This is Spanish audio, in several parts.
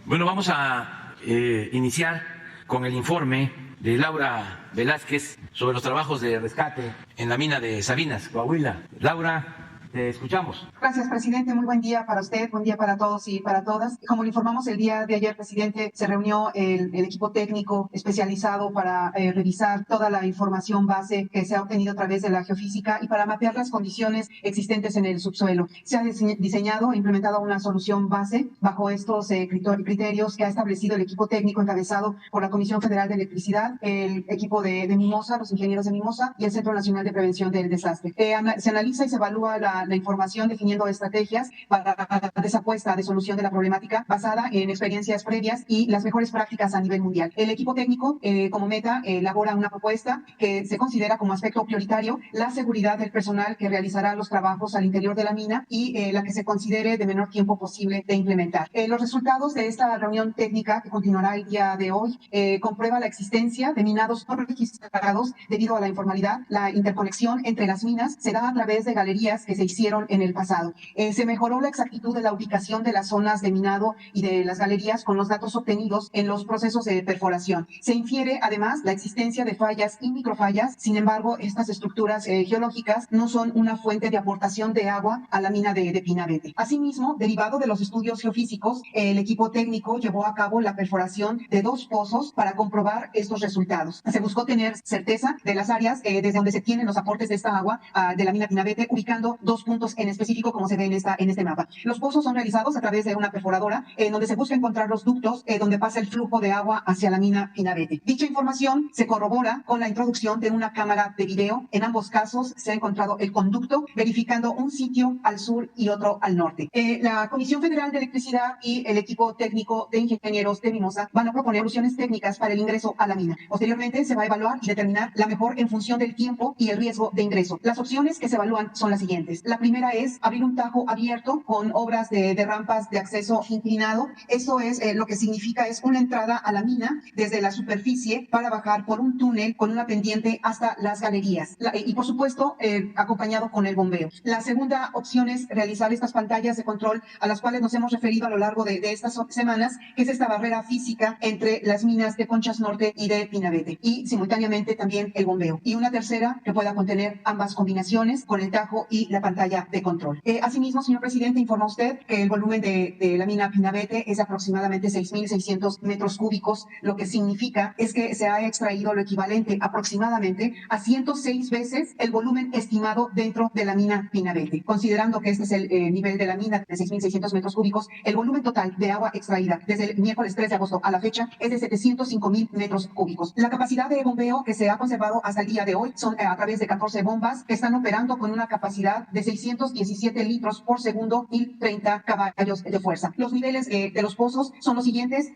Bueno, vamos a iniciar con el informe de Laura Velázquez sobre los trabajos de rescate en la mina de Sabinas, Coahuila. Laura, te escuchamos. Gracias, presidente. Muy buen día para usted, buen día para todos y para todas. Como le informamos el día de ayer, presidente, se reunió el equipo técnico especializado para revisar toda la información base que se ha obtenido a través de la geofísica y para mapear las condiciones existentes en el subsuelo. Se ha diseñado e implementado una solución base bajo estos criterios que ha establecido el equipo técnico encabezado por la Comisión Federal de Electricidad, el equipo de Mimosa, los ingenieros de Mimosa y el Centro Nacional de Prevención del Desastre. Se analiza y se evalúa la información definiendo estrategias para esa apuesta de solución de la problemática basada en experiencias previas y las mejores prácticas a nivel mundial. El equipo técnico, como meta, elabora una propuesta que se considera como aspecto prioritario la seguridad del personal que realizará los trabajos al interior de la mina y la que se considere de menor tiempo posible de implementar. Los resultados de esta reunión técnica que continuará el día de hoy comprueba la existencia de minados no registrados debido a la informalidad. La interconexión entre las minas se da a través de galerías que se hicieron en el pasado. Se mejoró la exactitud de la ubicación de las zonas de minado y de las galerías con los datos obtenidos en los procesos de perforación. Se infiere además la existencia de fallas y microfallas. Sin embargo, estas estructuras geológicas no son una fuente de aportación de agua a la mina de Pinabete. Asimismo, derivado de los estudios geofísicos, el equipo técnico llevó a cabo la perforación de 2 pozos para comprobar estos resultados. Se buscó tener certeza de las áreas desde donde se tienen los aportes de esta agua de la mina Pinabete, ubicando 2 puntos en específico como se ve en este mapa. Los pozos son realizados a través de una perforadora en donde se busca encontrar los ductos donde pasa el flujo de agua hacia la mina Pinabete. Dicha información se corrobora con la introducción de una cámara de video. En ambos casos se ha encontrado el conducto, verificando un sitio al sur y otro al norte. La Comisión Federal de Electricidad y el equipo técnico de ingenieros de Mimosa van a proponer soluciones técnicas para el ingreso a la mina. Posteriormente se va a evaluar y determinar la mejor en función del tiempo y el riesgo de ingreso. Las opciones que se evalúan son las siguientes. La primera es abrir un tajo abierto con obras de rampas de acceso inclinado. Eso es lo que significa es una entrada a la mina desde la superficie para bajar por un túnel con una pendiente hasta las galerías y por supuesto acompañado con el bombeo. La segunda opción es realizar estas pantallas de control a las cuales nos hemos referido a lo largo de estas semanas, que es esta barrera física entre las minas de Conchas Norte y de Pinabete y simultáneamente también el bombeo. Y una tercera que pueda contener ambas combinaciones con el tajo y la pantalla de control. Asimismo, señor presidente, informa usted que el volumen de la mina Pinabete es aproximadamente 6.600 metros cúbicos, lo que significa es que se ha extraído lo equivalente aproximadamente a 106 veces el volumen estimado dentro de la mina Pinabete. Considerando que este es el nivel de la mina de 6.600 metros cúbicos, el volumen total de agua extraída desde el miércoles 3 de agosto a la fecha es de 705.000 metros cúbicos. La capacidad de bombeo que se ha conservado hasta el día de hoy son a través de 14 bombas que están operando con una capacidad de 617 litros por segundo y 30 caballos de fuerza. Los niveles de los pozos son los siguientes,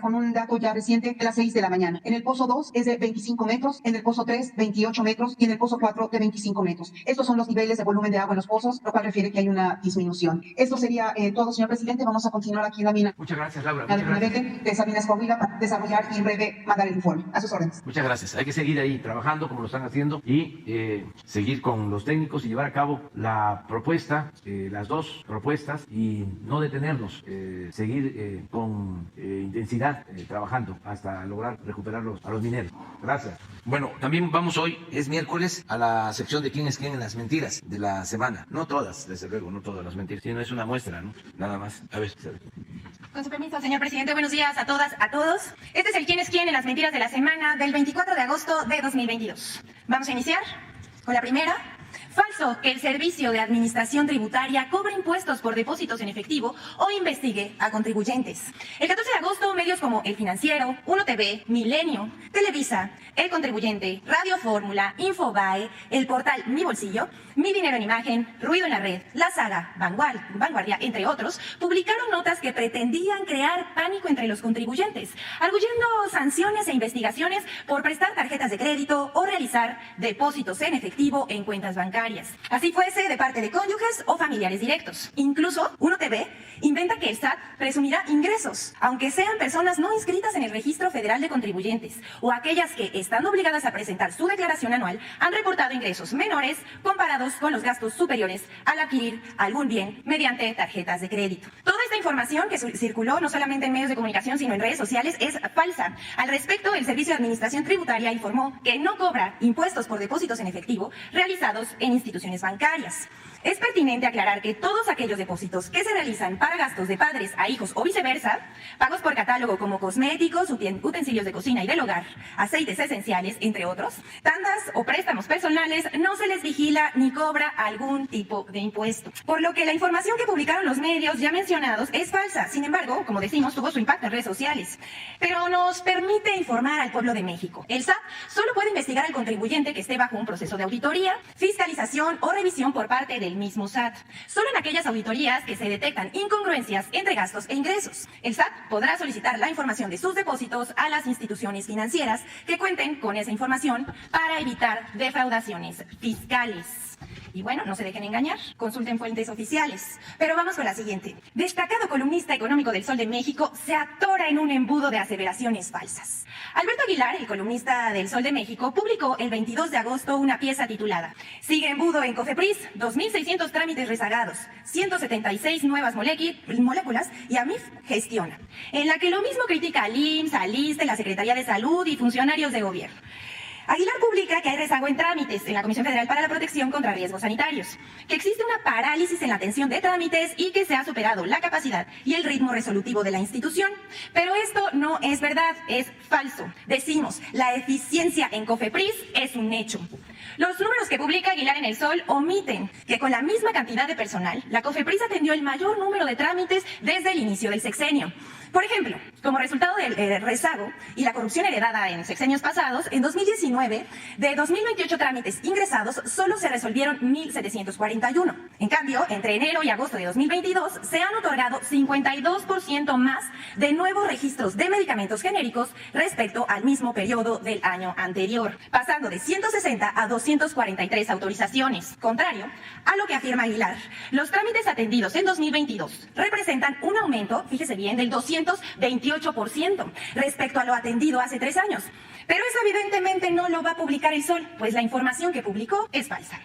con un dato ya reciente, a las 6 de la mañana. En el pozo 2 es de 25 metros, en el pozo 3, 28 metros y en el pozo 4 de 25 metros. Estos son los niveles de volumen de agua en los pozos, lo cual refiere que hay una disminución. Esto sería todo, señor presidente. Vamos a continuar aquí en la mina. Muchas gracias, Laura. De Sabinas, Coahuila, para desarrollar y en breve mandar el informe. A sus órdenes. Muchas gracias. Hay que seguir ahí trabajando como lo están haciendo y seguir con los técnicos y llevar a cabo la propuesta, las 2 propuestas y no detenernos, seguir con intensidad trabajando hasta lograr recuperar a los mineros. Gracias. Bueno, también vamos hoy, es miércoles, a la sección de quién es quién en las mentiras de la semana. No todas, desde luego, no todas las mentiras, sino es una muestra, ¿no? Nada más. A ver. Con su permiso, señor presidente, buenos días a todas, a todos. Este es el quién es quién en las mentiras de la semana del 24 de agosto de 2022. Vamos a iniciar con la primera. Falso que el Servicio de Administración Tributaria cobre impuestos por depósitos en efectivo o investigue a contribuyentes. El 14 de agosto, medios como El Financiero, 1TV, Milenio, Televisa, El Contribuyente, Radio Fórmula, Infobae, el portal Mi Bolsillo, Mi Dinero en Imagen, Ruido en la Red, La Saga, Vanguardia, entre otros, publicaron notas que pretendían crear pánico entre los contribuyentes, arguyendo sanciones e investigaciones por prestar tarjetas de crédito o realizar depósitos en efectivo en cuentas bancarias. Así fuese de parte de cónyuges o familiares directos. Incluso, 1TV inventa que el SAT presumirá ingresos, aunque sean personas no inscritas en el Registro Federal de Contribuyentes, o aquellas que, estando obligadas a presentar su declaración anual, han reportado ingresos menores comparados con los gastos superiores al adquirir algún bien mediante tarjetas de crédito. Toda esta esta información que circuló no solamente en medios de comunicación, sino en redes sociales, es falsa. Al respecto, el Servicio de Administración Tributaria informó que no cobra impuestos por depósitos en efectivo realizados en instituciones bancarias. Es pertinente aclarar que todos aquellos depósitos que se realizan para gastos de padres a hijos o viceversa, pagos por catálogo como cosméticos, utensilios de cocina y del hogar, aceites esenciales, entre otros, tandas o préstamos personales, no se les vigila ni cobra algún tipo de impuesto. Por lo que la información que publicaron los medios ya mencionados es falsa. Sin embargo, como decimos, tuvo su impacto en redes sociales. Pero nos permite informar al pueblo de México. El SAT solo puede investigar al contribuyente que esté bajo un proceso de auditoría, fiscalización o revisión por parte del mismo SAT. Solo en aquellas auditorías que se detectan incongruencias entre gastos e ingresos. El SAT podrá solicitar la información de sus depósitos a las instituciones financieras que cuenten con esa información para evitar defraudaciones fiscales. Y bueno, no se dejen engañar, consulten fuentes oficiales. Pero vamos con la siguiente. Destacado columnista económico del Sol de México se atora en un embudo de aseveraciones falsas. Alberto Aguilar, el columnista del Sol de México, publicó el 22 de agosto una pieza titulada "Sigue embudo en Cofepris, 2.600 trámites rezagados, 176 nuevas moléculas y AMIF gestiona", en la que lo mismo critica al IMSS, al ISSSTE, la Secretaría de Salud y funcionarios de gobierno. Aguilar publica que hay rezago en trámites en la Comisión Federal para la Protección contra Riesgos Sanitarios, que existe una parálisis en la atención de trámites y que se ha superado la capacidad y el ritmo resolutivo de la institución. Pero esto no es verdad, es falso. Decimos, la eficiencia en Cofepris es un hecho. Los números que publica Aguilar en El Sol omiten que con la misma cantidad de personal, la Cofepris atendió el mayor número de trámites desde el inicio del sexenio. Por ejemplo, como resultado del rezago y la corrupción heredada en sexenios pasados, en 2019, de 2.028 trámites ingresados, solo se resolvieron 1.741. En cambio, entre enero y agosto de 2022, se han otorgado 52% más de nuevos registros de medicamentos genéricos respecto al mismo periodo del año anterior, pasando de 160 a 243 autorizaciones. Contrario a lo que afirma Aguilar, los trámites atendidos en 2022 representan un aumento, fíjese bien, del 228% respecto a lo atendido hace 3 años. Pero eso evidentemente no lo va a publicar El Sol, pues la información que publicó es falsa.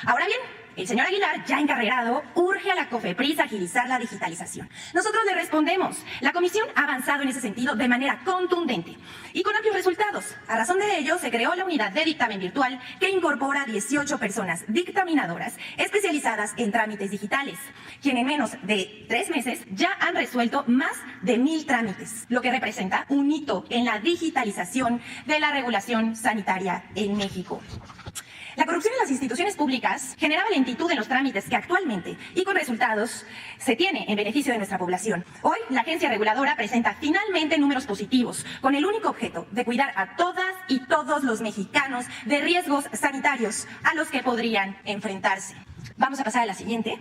Ahora bien, el señor Aguilar, ya encarregado, urge a la Cofepris a agilizar la digitalización. Nosotros le respondemos, la comisión ha avanzado en ese sentido de manera contundente y con amplios resultados. A razón de ello, se creó la unidad de dictamen virtual que incorpora 18 personas dictaminadoras especializadas en trámites digitales, quienes en menos de 3 meses ya han resuelto más de 1,000 trámites, lo que representa un hito en la digitalización de la regulación sanitaria en México. La corrupción en las instituciones públicas generaba lentitud en los trámites que actualmente y con resultados se tiene en beneficio de nuestra población. Hoy, la agencia reguladora presenta finalmente números positivos con el único objeto de cuidar a todas y todos los mexicanos de riesgos sanitarios a los que podrían enfrentarse. Vamos a pasar a la siguiente.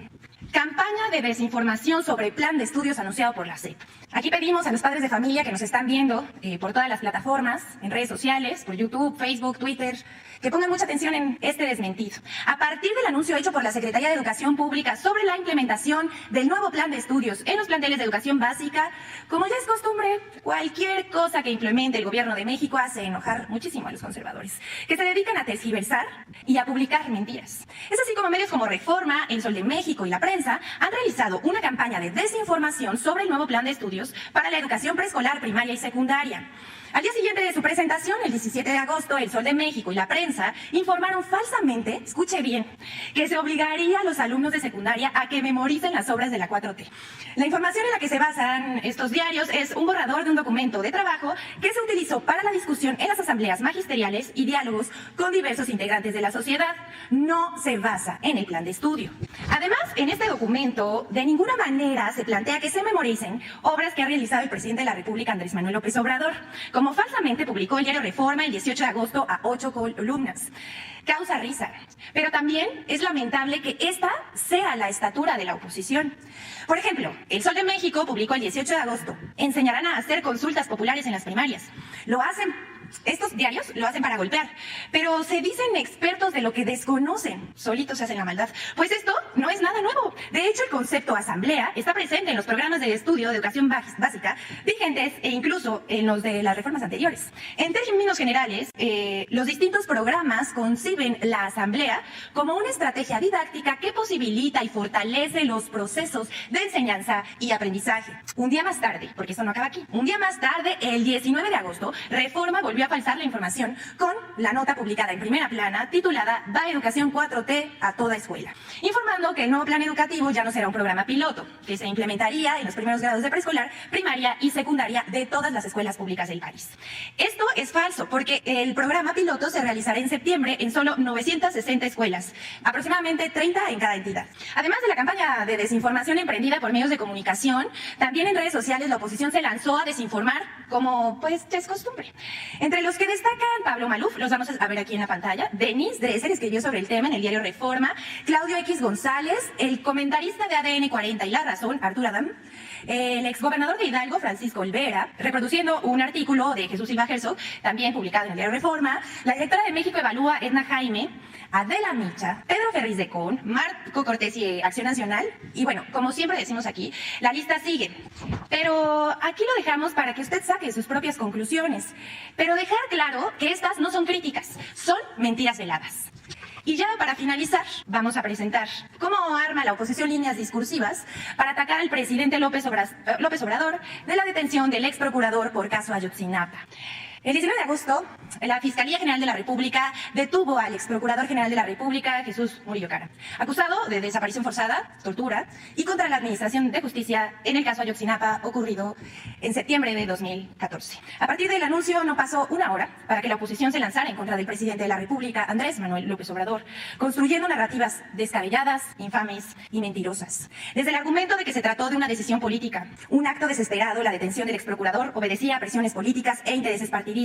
Campaña de desinformación sobre el plan de estudios anunciado por la SEP. Aquí pedimos a los padres de familia que nos están viendo por todas las plataformas, en redes sociales, por YouTube, Facebook, Twitter, que pongan mucha atención en este desmentido. A partir del anuncio hecho por la Secretaría de Educación Pública sobre la implementación del nuevo plan de estudios en los planteles de educación básica, como ya es costumbre, cualquier cosa que implemente el gobierno de México hace enojar muchísimo a los conservadores, que se dedican a tergiversar y a publicar mentiras. Es así como medios como Reforma, El Sol de México y la prensa han realizado una campaña de desinformación sobre el nuevo plan de estudios para la educación preescolar, primaria y secundaria. Al día siguiente de su presentación, el 17 de agosto, El Sol de México y la prensa informaron falsamente, escuche bien, que se obligaría a los alumnos de secundaria a que memoricen las obras de la 4T. La información en la que se basan estos diarios es un borrador de un documento de trabajo que se utilizó para la discusión en las asambleas magisteriales y diálogos con diversos integrantes de la sociedad. No se basa en el plan de estudio. Además, en este documento, de ninguna manera se plantea que se memoricen obras que ha realizado el presidente de la República, Andrés Manuel López Obrador, como falsamente publicó el diario Reforma el 18 de agosto a 8 columnas. Causa risa, pero también es lamentable que esta sea la estatura de la oposición. Por ejemplo, El Sol de México publicó el 18 de agosto, enseñarán a hacer consultas populares en las primarias. Lo hacen estos diarios lo hacen para golpear, pero se dicen expertos de lo que desconocen. Solitos se hacen la maldad. Pues esto no es nada nuevo. De hecho, el concepto asamblea está presente en los programas de estudio de educación básica vigentes e incluso en los de las reformas anteriores. En términos generales, los distintos programas conciben la asamblea como una estrategia didáctica que posibilita y fortalece los procesos de enseñanza y aprendizaje. Un día más tarde, porque esto no acaba aquí, un día más tarde, el 19 de agosto, Reforma volvió a falsar la información con la nota publicada en primera plana titulada Va Educación 4T a toda escuela, informando que el nuevo plan educativo ya no será un programa piloto, que se implementaría en los primeros grados de preescolar, primaria y secundaria de todas las escuelas públicas del país. Esto es falso porque el programa piloto se realizará en septiembre en solo 960 escuelas, aproximadamente 30 en cada entidad. Además de la campaña de desinformación emprendida por medios de comunicación, también en redes sociales la oposición se lanzó a desinformar como pues es costumbre. Entre los que destacan Pablo Maluf, los vamos a ver aquí en la pantalla, Denis Dresser escribió sobre el tema en el diario Reforma, Claudio X González, el comentarista de ADN 40 y La Razón, Arturo Adam, el exgobernador de Hidalgo, Francisco Olvera, reproduciendo un artículo de Jesús Silva Herzog, también publicado en el diario Reforma, la directora de México Evalúa, Edna Jaime, Adela Micha, Pedro Ferriz de Con, Marco Cortés y Acción Nacional, y bueno, como siempre decimos aquí, la lista sigue. Pero aquí lo dejamos para que usted saque sus propias conclusiones. Pero dejar claro que estas no son críticas, son mentiras veladas. Y ya para finalizar, vamos a presentar cómo arma la oposición líneas discursivas para atacar al presidente López Obrador de la detención del ex procurador por caso Ayotzinapa. El 19 de agosto, la Fiscalía General de la República detuvo al ex procurador general de la República, Jesús Murillo Caram, acusado de desaparición forzada, tortura y contra la Administración de Justicia en el caso Ayotzinapa ocurrido en septiembre de 2014. A partir del anuncio no pasó una hora para que la oposición se lanzara en contra del presidente de la República, Andrés Manuel López Obrador, construyendo narrativas descabelladas, infames y mentirosas. Desde el argumento de que se trató de una decisión política, un acto desesperado, la detención del ex procurador obedecía a presiones políticas e intereses partidistas,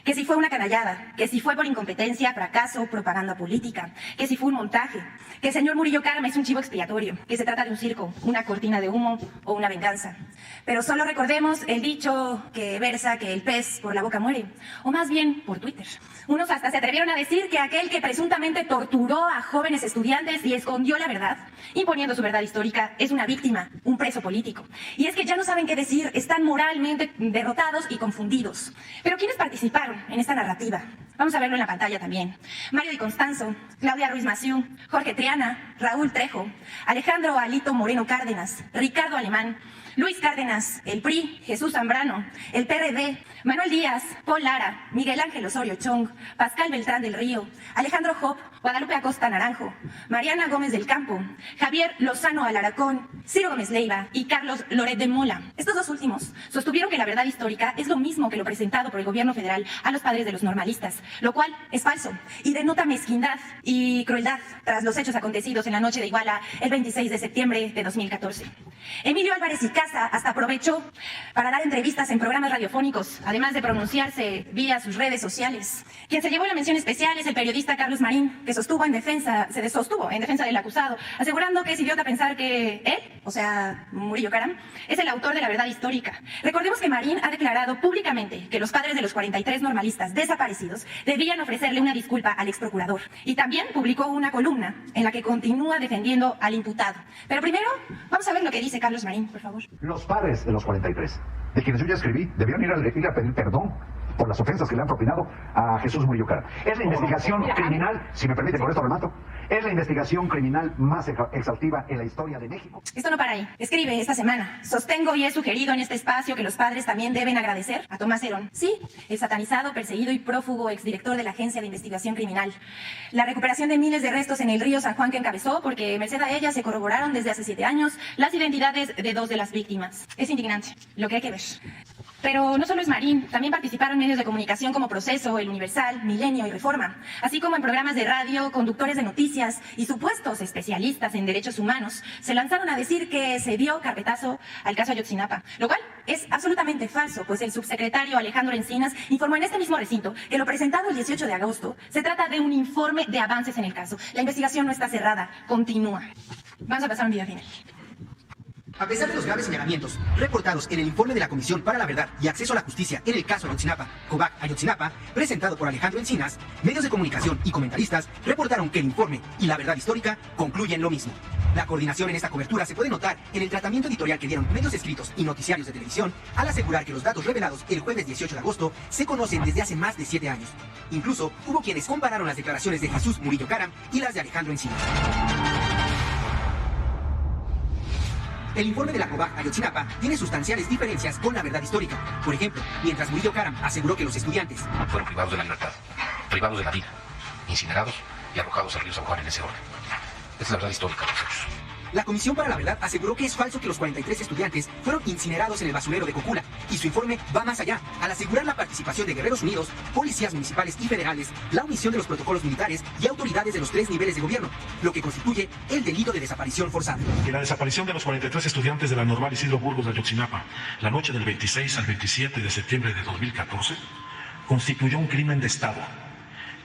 que si fue una canallada, que si fue por incompetencia, fracaso, propaganda política, que si fue un montaje, que el señor Murillo Caram es un chivo expiatorio, que se trata de un circo, una cortina de humo o una venganza. Pero solo recordemos el dicho que versa que el pez por la boca muere, o más bien por Twitter. Unos hasta se atrevieron a decir que aquel que presuntamente torturó a jóvenes estudiantes y escondió la verdad, imponiendo su verdad histórica, es una víctima, un preso político. Y es que ya no saben qué decir, están moralmente derrotados y confundidos. Pero ¿quiénes participaron en esta narrativa? Vamos a verlo en la pantalla también. Mario Di Constanzo, Claudia Ruiz Massieu, Jorge Triana, Raúl Trejo, Alejandro Alito Moreno Cárdenas, Ricardo Alemán, Luis Cárdenas, el PRI, Jesús Zambrano, el PRD, Manuel Díaz, Paul Lara, Miguel Ángel Osorio Chong, Pascal Beltrán del Río, Alejandro Hop, Guadalupe Acosta Naranjo, Mariana Gómez del Campo, Javier Lozano Alaracón, Ciro Gómez Leiva y Carlos Loret de Mola. Estos dos últimos sostuvieron que la verdad histórica es lo mismo que lo presentado por el gobierno federal a los padres de los normalistas, lo cual es falso y denota mezquindad y crueldad tras los hechos acontecidos en la noche de Iguala el 26 de septiembre de 2014. Emilio Álvarez y Casa hasta aprovechó para dar entrevistas en programas radiofónicos, además de pronunciarse vía sus redes sociales. Quien se llevó la mención especial es el periodista Carlos Marín, que se sostuvo en defensa del acusado, asegurando que es idiota pensar que él, o sea, Murillo Caram, es el autor de la verdad histórica. Recordemos que Marín ha declarado públicamente que los padres de los 43 normalistas desaparecidos debían ofrecerle una disculpa al ex procurador. Y también publicó una columna en la que continúa defendiendo al imputado. Pero primero, vamos a ver lo que dice Carlos Marín, por favor. Los padres de los 43, de quienes yo ya escribí, debieron ir a pedir perdón por las ofensas que le han propinado a Jesús Murillo Caram. Es la investigación criminal, si me permite, con esto remato, es la investigación criminal más exhaustiva en la historia de México. Esto no para ahí. Escribe esta semana: sostengo y he sugerido en este espacio que los padres también deben agradecer a Tomás Herón. Sí, el satanizado, perseguido y prófugo exdirector de la Agencia de Investigación Criminal. La recuperación de miles de restos en el río San Juan que encabezó, porque merced a ella se corroboraron desde hace 7 años las identidades de 2 de las víctimas. Es indignante lo que hay que ver. Pero no solo es Marín, también participaron medios de comunicación como Proceso, El Universal, Milenio y Reforma, así como en programas de radio, conductores de noticias y supuestos especialistas en derechos humanos se lanzaron a decir que se dio carpetazo al caso Ayotzinapa, lo cual es absolutamente falso, pues el subsecretario Alejandro Encinas informó en este mismo recinto que lo presentado el 18 de agosto se trata de un informe de avances en el caso. La investigación no está cerrada, continúa. Vamos a pasar a un video final. A pesar de los graves señalamientos reportados en el informe de la Comisión para la Verdad y Acceso a la Justicia en el caso Ayotzinapa, COVAC Ayotzinapa, presentado por Alejandro Encinas, medios de comunicación y comentaristas reportaron que el informe y la verdad histórica concluyen lo mismo. La coordinación en esta cobertura se puede notar en el tratamiento editorial que dieron medios escritos y noticiarios de televisión al asegurar que los datos revelados el jueves 18 de agosto se conocen desde hace más de 7 años. Incluso hubo quienes compararon las declaraciones de Jesús Murillo Caram y las de Alejandro Encinas. El informe de la COVAC Ayotzinapa tiene sustanciales diferencias con la verdad histórica. Por ejemplo, mientras Murillo Caram aseguró que los estudiantes fueron privados de la libertad, privados de la vida, incinerados y arrojados al río San Juan en ese orden. Es la verdad histórica de los hechos. La Comisión para la Verdad aseguró que es falso que los 43 estudiantes fueron incinerados en el basurero de Cocula, y su informe va más allá, al asegurar la participación de Guerreros Unidos, policías municipales y federales, la omisión de los protocolos militares y autoridades de los 3 niveles de gobierno, lo que constituye el delito de desaparición forzada. Que la desaparición de los 43 estudiantes de la Normal Isidro Burgos de Ayotzinapa, la noche del 26 al 27 de septiembre de 2014, constituyó un crimen de Estado,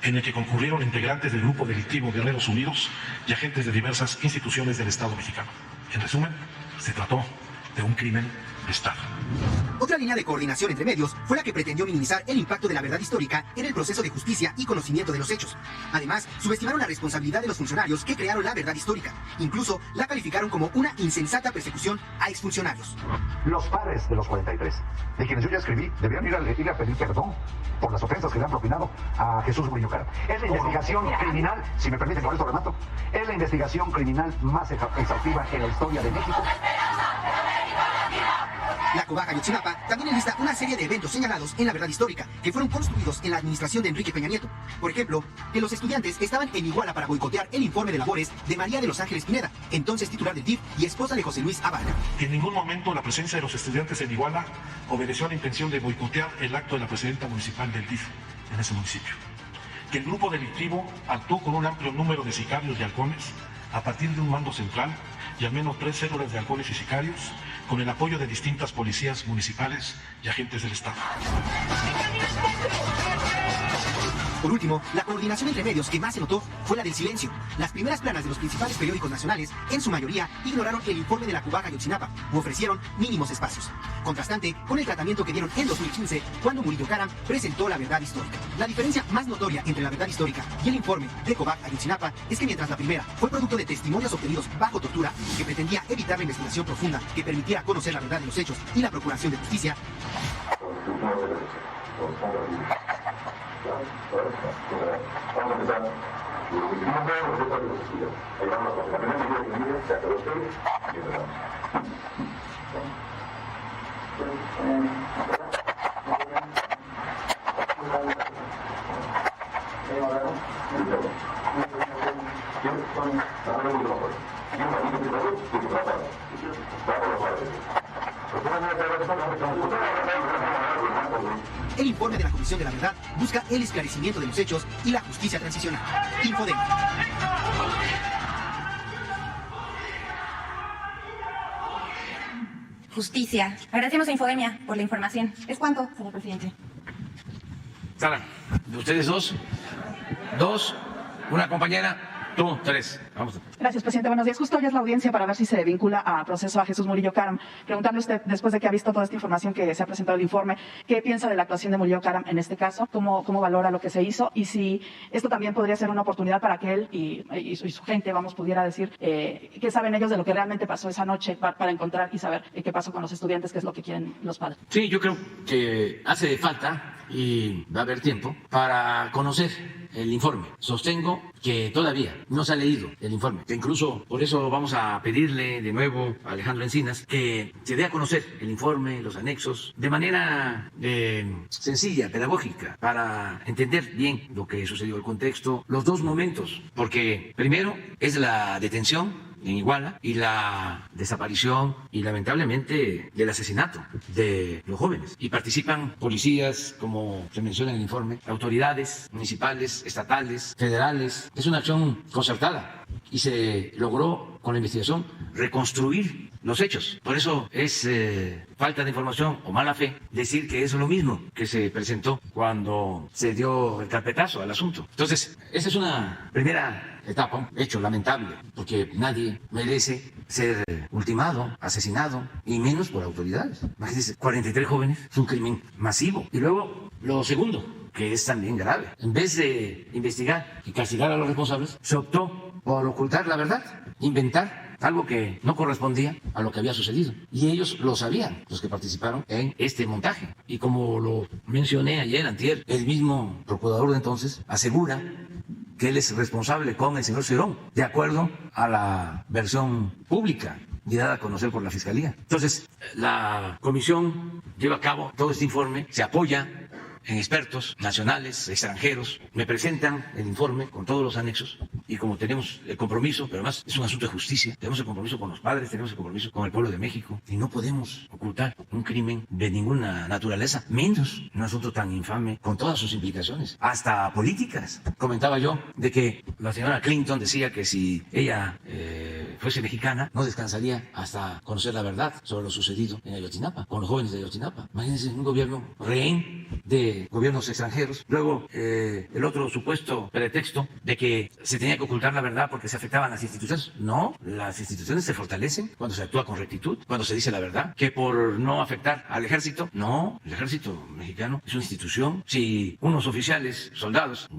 en el que concurrieron integrantes del grupo delictivo Guerreros Unidos y agentes de diversas instituciones del Estado mexicano. En resumen, se trató de un crimen de Estado. Otra línea de coordinación entre medios fue la que pretendió minimizar el impacto de la verdad histórica en el proceso de justicia y conocimiento de los hechos. Además, subestimaron la responsabilidad de los funcionarios que crearon la verdad histórica. Incluso la calificaron como una insensata persecución a exfuncionarios. Los padres de los 43, de quienes yo ya escribí, debieron ir a pedir perdón por las ofensas que le han propinado a Jesús Murillo Caram. Es la investigación criminal, si me permiten con esto remato, es la investigación criminal más exhaustiva en la historia de México. La COVAC Ayotzinapa también enlista una serie de eventos señalados en la verdad histórica que fueron construidos en la administración de Enrique Peña Nieto. Por ejemplo, que los estudiantes estaban en Iguala para boicotear el informe de labores de María de los Ángeles Pineda, entonces titular del DIF y esposa de José Luis Abarca. Que en ningún momento la presencia de los estudiantes en Iguala obedeció a la intención de boicotear el acto de la presidenta municipal del DIF en ese municipio. Que el grupo delictivo actuó con un amplio número de sicarios y halcones a partir de un mando central y al menos 3 células de halcones y sicarios, con el apoyo de distintas policías municipales y agentes del Estado. Por último, la coordinación entre medios que más se notó fue la del silencio. Las primeras planas de los principales periódicos nacionales, en su mayoría, ignoraron el informe de la COVAC Ayotzinapa u ofrecieron mínimos espacios. Contrastante con el tratamiento que dieron en 2015 cuando Murillo Caram presentó la verdad histórica. La diferencia más notoria entre la verdad histórica y el informe de COVAC Ayotzinapa es que mientras la primera fue producto de testimonios obtenidos bajo tortura que pretendía evitar la investigación profunda que permitiera conocer la verdad de los hechos y la procuración de justicia, el informe de la Comisión de la Verdad busca el esclarecimiento de los hechos y la justicia transicional. Infodem. Justicia. Agradecemos a Infodemia por la información. ¿Es cuánto, señor presidente? Sara, de ustedes dos, una compañera. Tú, 3. Vamos. Gracias, presidente. Buenos días. Justo hoy es la audiencia para ver si se vincula a proceso a Jesús Murillo Caram. Preguntarle a usted, después de que ha visto toda esta información que se ha presentado el informe, ¿qué piensa de la actuación de Murillo Caram en este caso? ¿Cómo valora lo que se hizo? Y si esto también podría ser una oportunidad para que él y su gente, pudiera decir qué saben ellos de lo que realmente pasó esa noche para encontrar y saber qué pasó con los estudiantes, qué es lo que quieren los padres. Sí, yo creo que hace falta y va a haber tiempo para conocer el informe. Sostengo que todavía no se ha leído el informe, que incluso por eso vamos a pedirle de nuevo a Alejandro Encinas que se dé a conocer el informe, los anexos, de manera sencilla, pedagógica, para entender bien lo que sucedió, el contexto, los dos momentos, porque primero es la detención en Iguala y la desaparición y lamentablemente del asesinato de los jóvenes. Y participan policías, como se menciona en el informe, autoridades municipales, estatales, federales. Es una acción concertada y se logró con la investigación reconstruir los hechos. Por eso es falta de información o mala fe decir que es lo mismo que se presentó cuando se dio el carpetazo al asunto. Entonces, esa es una primera etapa, un hecho lamentable, porque nadie merece ser ultimado, asesinado, y menos por autoridades. Imagínense, 43 jóvenes, es un crimen masivo. Y luego, lo segundo, que es también grave, en vez de investigar y castigar a los responsables, se optó por ocultar la verdad, inventar algo que no correspondía a lo que había sucedido. Y ellos lo sabían, los que participaron en este montaje. Y como lo mencioné ayer, antier, el mismo procurador de entonces asegura que él es responsable con el señor Cerón, de acuerdo a la versión pública y dada a conocer por la Fiscalía. Entonces, la comisión lleva a cabo todo este informe, se apoya en expertos nacionales, extranjeros, me presentan el informe con todos los anexos y como tenemos el compromiso, pero además es un asunto de justicia, tenemos el compromiso con los padres, tenemos el compromiso con el pueblo de México y no podemos ocultar un crimen de ninguna naturaleza, menos un asunto tan infame con todas sus implicaciones, hasta políticas. Comentaba yo de que la señora Clinton decía que si ella fuese mexicana no descansaría hasta conocer la verdad sobre lo sucedido en Ayotzinapa, con los jóvenes de Ayotzinapa. Imagínense un gobierno rehén de gobiernos extranjeros. Luego, el otro supuesto pretexto de que se tenía que ocultar la verdad porque se afectaban las instituciones. No, las instituciones se fortalecen cuando se actúa con rectitud, cuando se dice la verdad. Que por no afectar al ejército, no, el ejército mexicano es una institución. Si unos oficiales, soldados,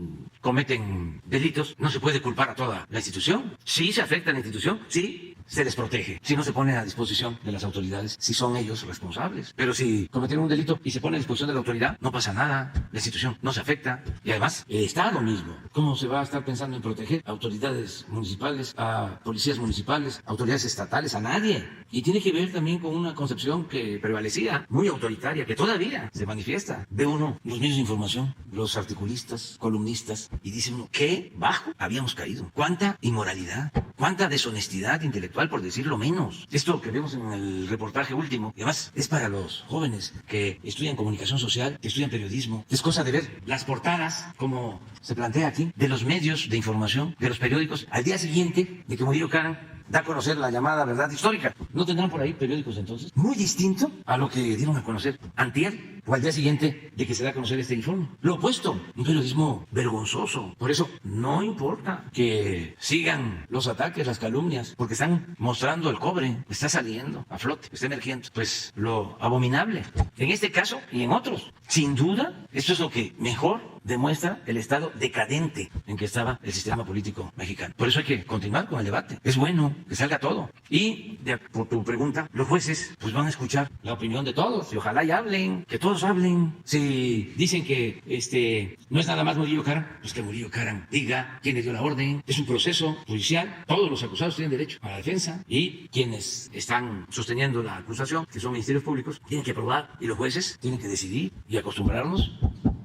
cometen delitos, no se puede culpar a toda la institución. Si se afecta a la institución, sí, se les protege. Si no se pone a disposición de las autoridades, si son ellos responsables. Pero si cometieron un delito y se pone a disposición de la autoridad, no pasa nada, la institución no se afecta. Y además, el Estado mismo, ¿cómo se va a estar pensando en proteger a autoridades municipales, a policías municipales, a autoridades estatales, a nadie? Y tiene que ver también con una concepción que prevalecía, muy autoritaria, que todavía se manifiesta. Ve uno los medios de información, los articulistas, columnistas, y dice uno, ¿qué bajo habíamos caído? ¿Cuánta inmoralidad? ¿Cuánta deshonestidad intelectual, por decirlo menos? Esto que vemos en el reportaje último, y además es para los jóvenes que estudian comunicación social, que estudian periodismo. Es cosa de ver las portadas, como se plantea aquí, de los medios de información, de los periódicos, al día siguiente de que Murillo Karam da a conocer la llamada verdad histórica. ¿No tendrán por ahí periódicos entonces? Muy distinto a lo que dieron a conocer antier o al día siguiente de que se da a conocer este informe. Lo opuesto, un periodismo vergonzoso. Por eso no importa que sigan los ataques, las calumnias, porque están mostrando el cobre, está saliendo a flote, está emergiendo. Pues lo abominable, en este caso y en otros. Sin duda, esto es lo que mejor demuestra el estado decadente en que estaba el sistema político mexicano. Por eso hay que continuar con el debate. Es bueno que salga todo. Y, por tu pregunta, los jueces pues van a escuchar la opinión de todos y ojalá y hablen, que todos hablen. Si dicen que no es nada más Murillo Karam, pues que Murillo Karam diga quién le dio la orden. Es un proceso judicial. Todos los acusados tienen derecho a la defensa y quienes están sosteniendo la acusación, que son ministerios públicos, tienen que probar y los jueces tienen que decidir y acostumbrarnos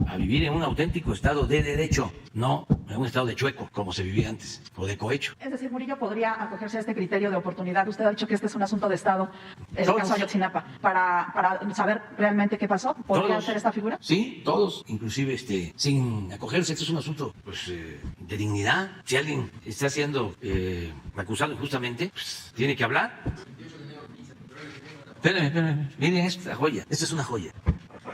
a vivir en un auténtico estado de derecho, no en un estado de chueco, como se vivía antes, o de cohecho. Es decir, Murillo podría acogerse a este criterio de oportunidad. Usted ha dicho que este es un asunto de Estado, el caso Ayotzinapa, para saber realmente qué pasó. ¿Podría hacer esta figura? Sí, todos, inclusive sin acogerse. Esto es un asunto pues, de dignidad. Si alguien está siendo acusado injustamente, pues, tiene que hablar. Espérenme. Miren esta joya. Esta es una joya.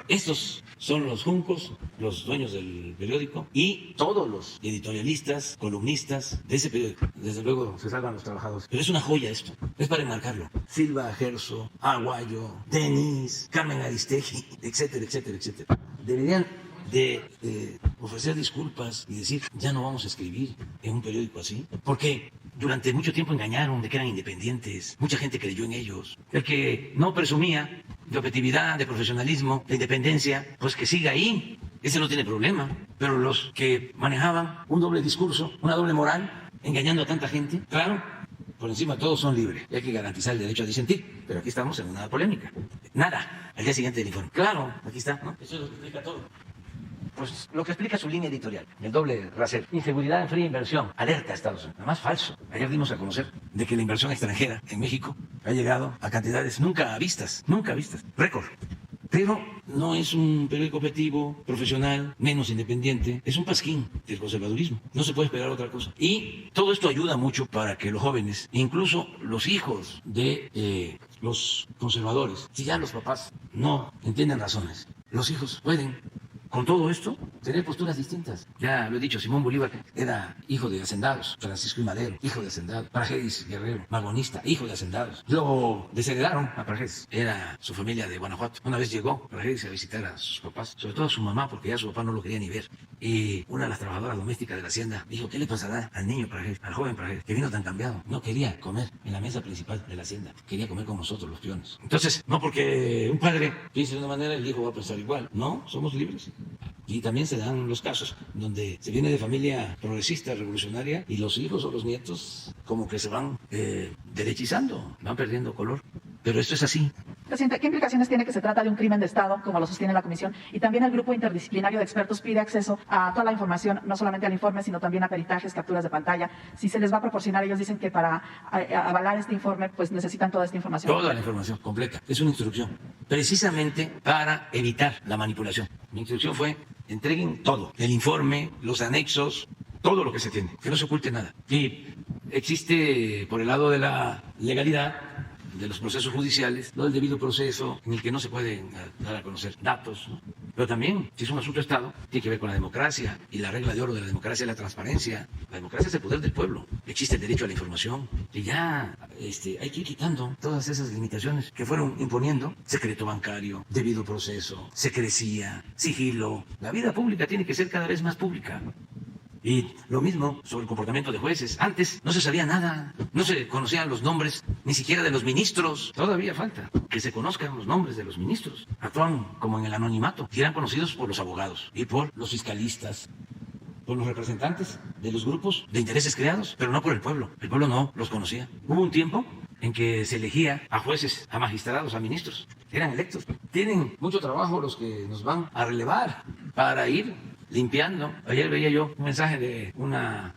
Estos son los juncos, los dueños del periódico y todos los editorialistas, columnistas de ese periódico. Desde luego se salvan los trabajadores. Pero es una joya esto. Es para enmarcarlo. Silva Gerso, Aguayo, Denis, Carmen Aristegui, etcétera, etcétera, etcétera. Deberían de ofrecer disculpas y decir, ya no vamos a escribir en un periódico así. Porque durante mucho tiempo engañaron de que eran independientes. Mucha gente creyó en ellos. El que no presumía de objetividad, de profesionalismo, de independencia, pues que siga ahí. Ese no tiene problema. Pero los que manejaban un doble discurso, una doble moral, engañando a tanta gente, claro, por encima todos son libres. Y hay que garantizar el derecho a disentir. Pero aquí estamos en una polémica. Nada, al día siguiente del informe. Claro, aquí está, ¿no? Eso es lo que explica todo. Pues lo que explica su línea editorial, el doble rasero. Inseguridad en fría inversión, alerta a Estados Unidos. Nada más falso. Ayer dimos a conocer de que la inversión extranjera en México ha llegado a cantidades nunca vistas, récord. Pero no es un periódico objetivo, profesional, menos independiente. Es un pasquín del conservadurismo. No se puede esperar otra cosa. Y todo esto ayuda mucho para que los jóvenes, incluso los hijos de los conservadores, si ya los papás no entienden razones, los hijos pueden, con todo esto, tener posturas distintas. Ya lo he dicho, Simón Bolívar era hijo de hacendados, Francisco I. Madero, hijo de hacendados, Praxedis Guerrero, magonista, hijo de hacendados. Luego desheredaron a Praxedis, era su familia de Guanajuato. Una vez llegó Praxedis a visitar a sus papás, sobre todo a su mamá, porque ya su papá no lo quería ni ver. Y una de las trabajadoras domésticas de la hacienda dijo, ¿qué le pasará al niño Praxedis, al joven Praxedis, que vino tan cambiado? No quería comer en la mesa principal de la hacienda, quería comer con nosotros los peones. Entonces, no porque un padre piense de una manera, el hijo va a pensar igual. No, somos libres. Y también se dan los casos donde se viene de familia progresista, revolucionaria, y los hijos o los nietos como que se van derechizando, van perdiendo color. Pero esto es así. Presidente, ¿qué implicaciones tiene que se trata de un crimen de Estado, como lo sostiene la Comisión? Y también el grupo interdisciplinario de expertos pide acceso a toda la información, no solamente al informe, sino también a peritajes, capturas de pantalla. Si se les va a proporcionar, ellos dicen que para avalar este informe, pues necesitan toda esta información. Toda la información completa. Es una instrucción, precisamente para evitar la manipulación. Mi instrucción fue, entreguen todo, el informe, los anexos, todo lo que se tiene, que no se oculte nada. Y existe, por el lado de la legalidad, de los procesos judiciales, no del debido proceso en el que no se pueden dar a conocer datos, ¿no? Pero también, si es un asunto de Estado, tiene que ver con la democracia, y la regla de oro de la democracia es la transparencia. La democracia es el poder del pueblo, existe el derecho a la información, y ya hay que ir quitando todas esas limitaciones que fueron imponiendo: secreto bancario, debido proceso, secrecía, sigilo. La vida pública tiene que ser cada vez más pública. Y lo mismo sobre el comportamiento de jueces. Antes no se sabía nada, no se conocían los nombres ni siquiera de los ministros. Todavía falta que se conozcan los nombres de los ministros. Actúan como en el anonimato y eran conocidos por los abogados y por los fiscalistas, por los representantes de los grupos de intereses creados, pero no por el pueblo. El pueblo no los conocía. Hubo un tiempo en que se elegía a jueces, a magistrados, a ministros. Eran electos. Tienen mucho trabajo los que nos van a relevar para ir limpiando. Ayer veía yo un mensaje de una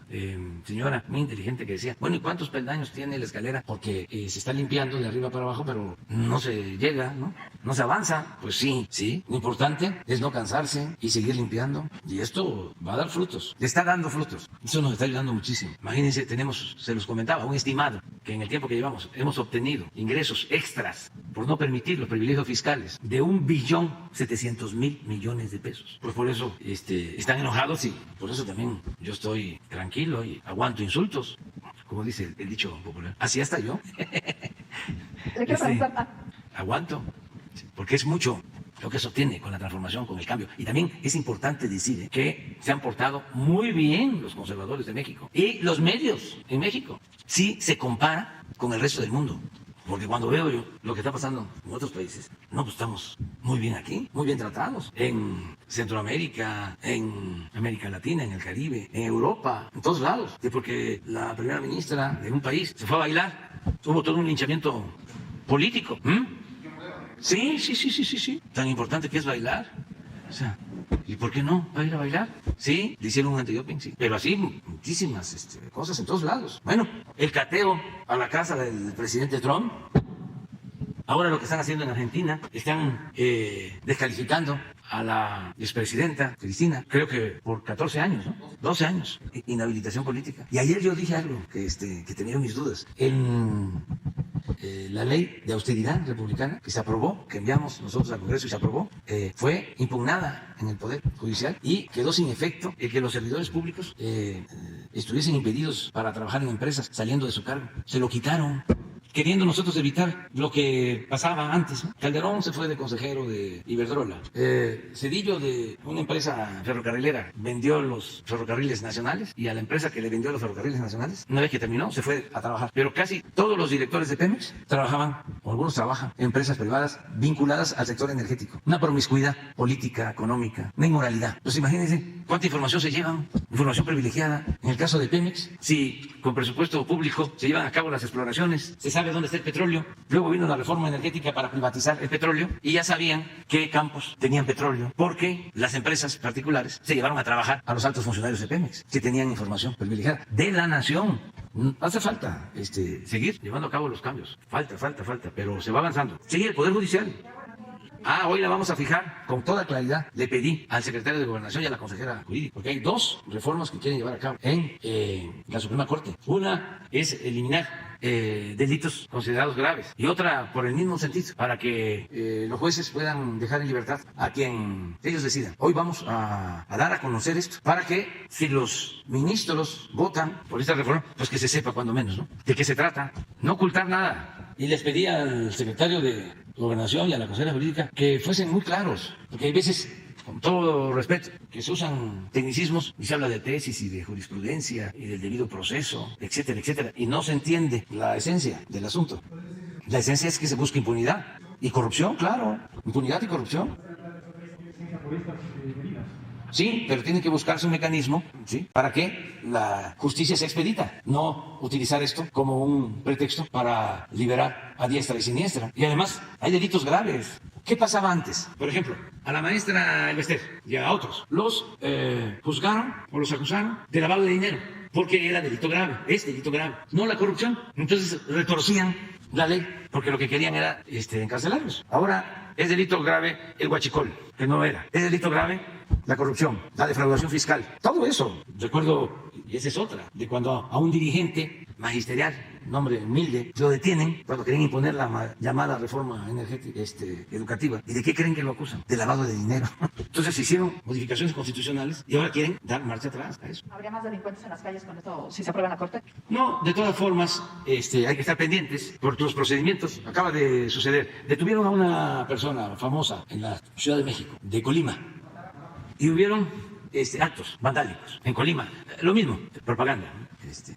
señora muy inteligente que decía, bueno, ¿y cuántos peldaños tiene la escalera? Porque se está limpiando de arriba para abajo, pero no se llega, ¿no? No se avanza. Pues sí. Lo importante es no cansarse y seguir limpiando. Y esto va a dar frutos. Le está dando frutos. Eso nos está ayudando muchísimo. Imagínense, tenemos, se los comentaba, un estimado que en el tiempo que llevamos hemos obtenido ingresos extras por no permitir los privilegios fiscales de 1.700.000 millones de pesos. Pues por eso están enojados y por eso también yo estoy tranquilo y aguanto insultos, como dice el dicho popular. Así hasta yo. Aguanto, porque es mucho lo que se obtiene con la transformación, con el cambio. Y también es importante decir que se han portado muy bien los conservadores de México y los medios en México, si se compara con el resto del mundo. Porque cuando veo yo lo que está pasando en otros países, no, pues estamos muy bien aquí, muy bien tratados. En Centroamérica, en América Latina, en el Caribe, en Europa, en todos lados. Porque la primera ministra de un país se fue a bailar, hubo todo un linchamiento político. Sí. Tan importante que es bailar. O sea, ¿y por qué no? ¿Va a ir a bailar? Sí, le hicieron un antidoping, sí. Pero así, muchísimas cosas en todos lados. Bueno, el cateo a la casa del presidente Trump. Ahora lo que están haciendo en Argentina, están descalificando a la expresidenta Cristina, creo que por 14 años, ¿no? 12 años, inhabilitación política. Y ayer yo dije algo que tenía mis dudas. En la ley de austeridad republicana que se aprobó, que enviamos nosotros al Congreso y se aprobó, fue impugnada en el Poder Judicial y quedó sin efecto el que los servidores públicos estuviesen impedidos para trabajar en empresas saliendo de su cargo. Se lo quitaron, queriendo nosotros evitar lo que pasaba antes, ¿no? Calderón se fue de consejero de Iberdrola. Cedillo, de una empresa ferrocarrilera, vendió los ferrocarriles nacionales, y a la empresa que le vendió los ferrocarriles nacionales, una vez que terminó, se fue a trabajar. Pero casi todos los directores de Pemex trabajaban, o algunos trabajan, en empresas privadas vinculadas al sector energético. Una promiscuidad política, económica, una inmoralidad. Pues imagínense cuánta información se llevan, información privilegiada. En el caso de Pemex, si con presupuesto público se llevan a cabo las exploraciones, se sabe dónde está el petróleo. Luego vino la reforma energética para privatizar el petróleo y ya sabían qué campos tenían petróleo, porque las empresas particulares se llevaron a trabajar a los altos funcionarios de Pemex, que tenían información privilegiada de la nación. Hace falta seguir llevando a cabo los cambios. Falta, pero se va avanzando. Sí, el Poder Judicial. Hoy la vamos a fijar con toda claridad. Le pedí al secretario de Gobernación y a la consejera jurídica, porque hay dos reformas que quieren llevar a cabo en la Suprema Corte. Una es eliminar delitos considerados graves y otra por el mismo sentido, para que los jueces puedan dejar en libertad a quien ellos decidan. Hoy vamos a dar a conocer esto para que si los ministros votan por esta reforma, pues que se sepa cuando menos, ¿no? De qué se trata, no ocultar nada. Y les pedí al secretario de Gobernación y a la consejera jurídica que fuesen muy claros, porque hay veces, con todo respeto, que se usan tecnicismos y se habla de tesis y de jurisprudencia y del debido proceso, etcétera, etcétera, y no se entiende la esencia del asunto. La esencia es que se busca impunidad y corrupción, claro, impunidad y corrupción. Sí, pero tiene que buscarse un mecanismo, ¿sí?, para que la justicia sea expedita, no utilizar esto como un pretexto para liberar a diestra y siniestra. Y además, hay delitos graves. ¿Qué pasaba antes? Por ejemplo, a la maestra Elvester y a otros los juzgaron o los acusaron de lavado de dinero, porque era delito grave, es delito grave, no la corrupción. Entonces retorcían la ley porque lo que querían era encarcelarlos. Ahora es delito grave el huachicol, que no era. Es delito grave la corrupción, la defraudación fiscal, todo eso. Recuerdo, y esa es otra, de cuando a un dirigente magisterial, un hombre humilde, lo detienen cuando querían imponer la llamada reforma energética educativa. ¿Y de qué creen que lo acusan? De lavado de dinero. Entonces se hicieron modificaciones constitucionales y ahora quieren dar marcha atrás a eso. ¿Habría más delincuentes en las calles con esto si se aprueba en la Corte? No, de todas formas, hay que estar pendientes por los procedimientos. Acaba de suceder. Detuvieron a una persona famosa en la Ciudad de México, de Colima, y hubieron actos vandálicos en Colima. Lo mismo, propaganda, ¿no?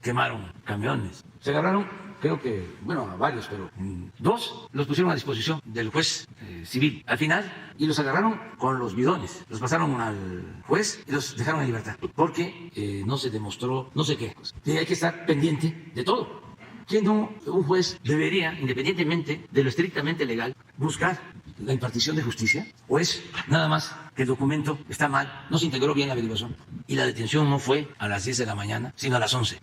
Quemaron camiones. Se agarraron, creo que, a varios, pero dos los pusieron a disposición del juez civil al final y los agarraron con los bidones. Los pasaron al juez y los dejaron en libertad porque no se demostró no sé qué cosa. Y hay que estar pendiente de todo. Que no, un juez debería, independientemente de lo estrictamente legal, buscar la impartición de justicia, o es nada más que el documento está mal, no se integró bien la averiguación y la detención no fue a las 10 de la mañana, sino a las 11.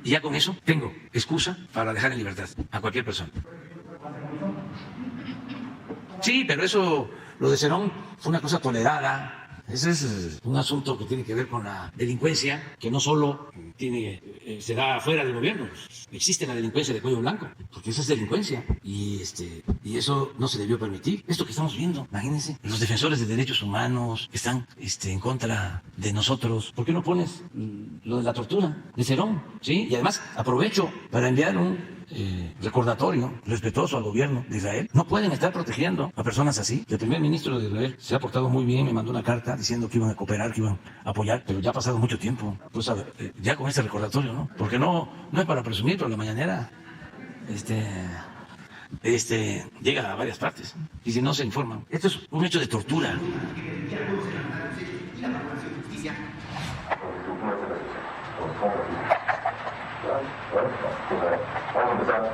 Y ya con eso tengo excusa para dejar en libertad a cualquier persona. Sí, pero eso, lo de Cerón, fue una cosa tolerada. Ese es un asunto que tiene que ver con la delincuencia, que no solo se da fuera del gobierno. Existe la delincuencia de cuello blanco, porque eso es delincuencia. Y eso no se debió permitir. Esto que estamos viendo, imagínense, los defensores de derechos humanos que están en contra de nosotros. ¿Por qué no pones lo de la tortura de Cerón? ¿Sí? Y además aprovecho para enviar un recordatorio respetuoso al gobierno de Israel. No pueden estar protegiendo a personas así. El primer ministro de Israel se ha portado muy bien, me mandó una carta diciendo que iban a cooperar, que iban a apoyar, pero ya ha pasado mucho tiempo. Pues ya con este recordatorio, ¿no? Porque no es para presumir, pero la mañanera llega a varias partes, ¿no? Y si no se informan, esto es un hecho de tortura. Vamos a empezar.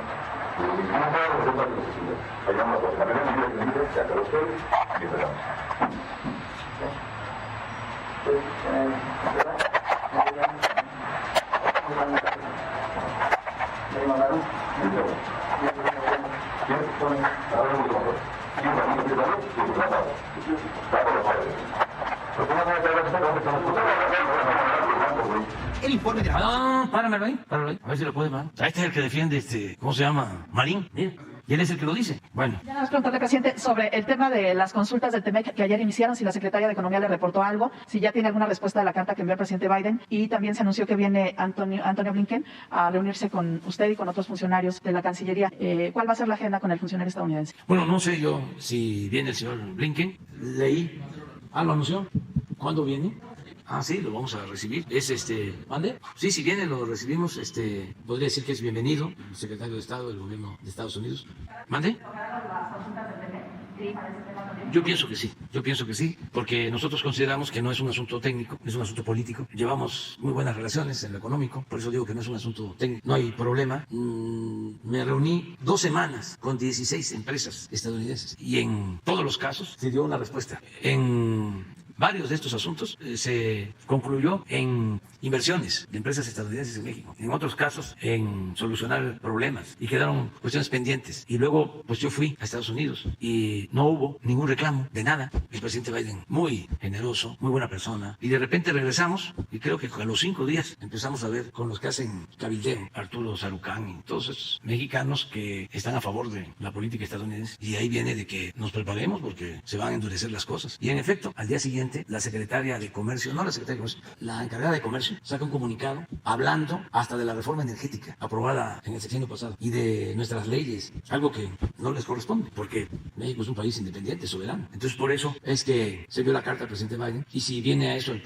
El informe de la... No, páramelo ahí. A ver si lo puede parar. Este es el que defiende, ¿cómo se llama? Marín. Mira. Y él es el que lo dice. Bueno. Ya nos preguntarle, presidente, sobre el tema de las consultas del TEMEC que ayer iniciaron, si la secretaria de Economía le reportó algo, si ya tiene alguna respuesta de la carta que envió el presidente Biden, y también se anunció que viene Antonio Blinken a reunirse con usted y con otros funcionarios de la Cancillería. ¿Cuál va a ser la agenda con el funcionario estadounidense? Bueno, no sé yo si viene el señor Blinken. Leí. ¿Lo anunció? ¿Cuándo viene? Sí, lo vamos a recibir. ¿Mande? Sí, si viene lo recibimos. Podría decir que es bienvenido el secretario de Estado del gobierno de Estados Unidos. ¿Mande? Yo pienso que sí, porque nosotros consideramos que no es un asunto técnico, es un asunto político. Llevamos muy buenas relaciones en lo económico, por eso digo que no es un asunto técnico. No hay problema. Me reuní 2 semanas con 16 empresas estadounidenses y en todos los casos se dio una respuesta. En varios de estos asuntos se concluyó en inversiones de empresas estadounidenses en México. En otros casos, en solucionar problemas y quedaron cuestiones pendientes. Y luego, pues yo fui a Estados Unidos y no hubo ningún reclamo de nada. El presidente Biden, muy generoso, muy buena persona. Y de repente regresamos y creo que a los 5 días empezamos a ver con los que hacen cabildeo, Arturo Sarucán y todos esos mexicanos que están a favor de la política estadounidense. Y ahí viene de que nos preparemos porque se van a endurecer las cosas. Y en efecto, al día siguiente, la secretaria de Comercio, no la secretaria de Comercio, la encargada de Comercio, saca un comunicado hablando hasta de la reforma energética aprobada en el sexenio pasado y de nuestras leyes, algo que no les corresponde porque México es un país independiente, soberano. Entonces, por eso es que se vio la carta al presidente Biden y si viene a eso el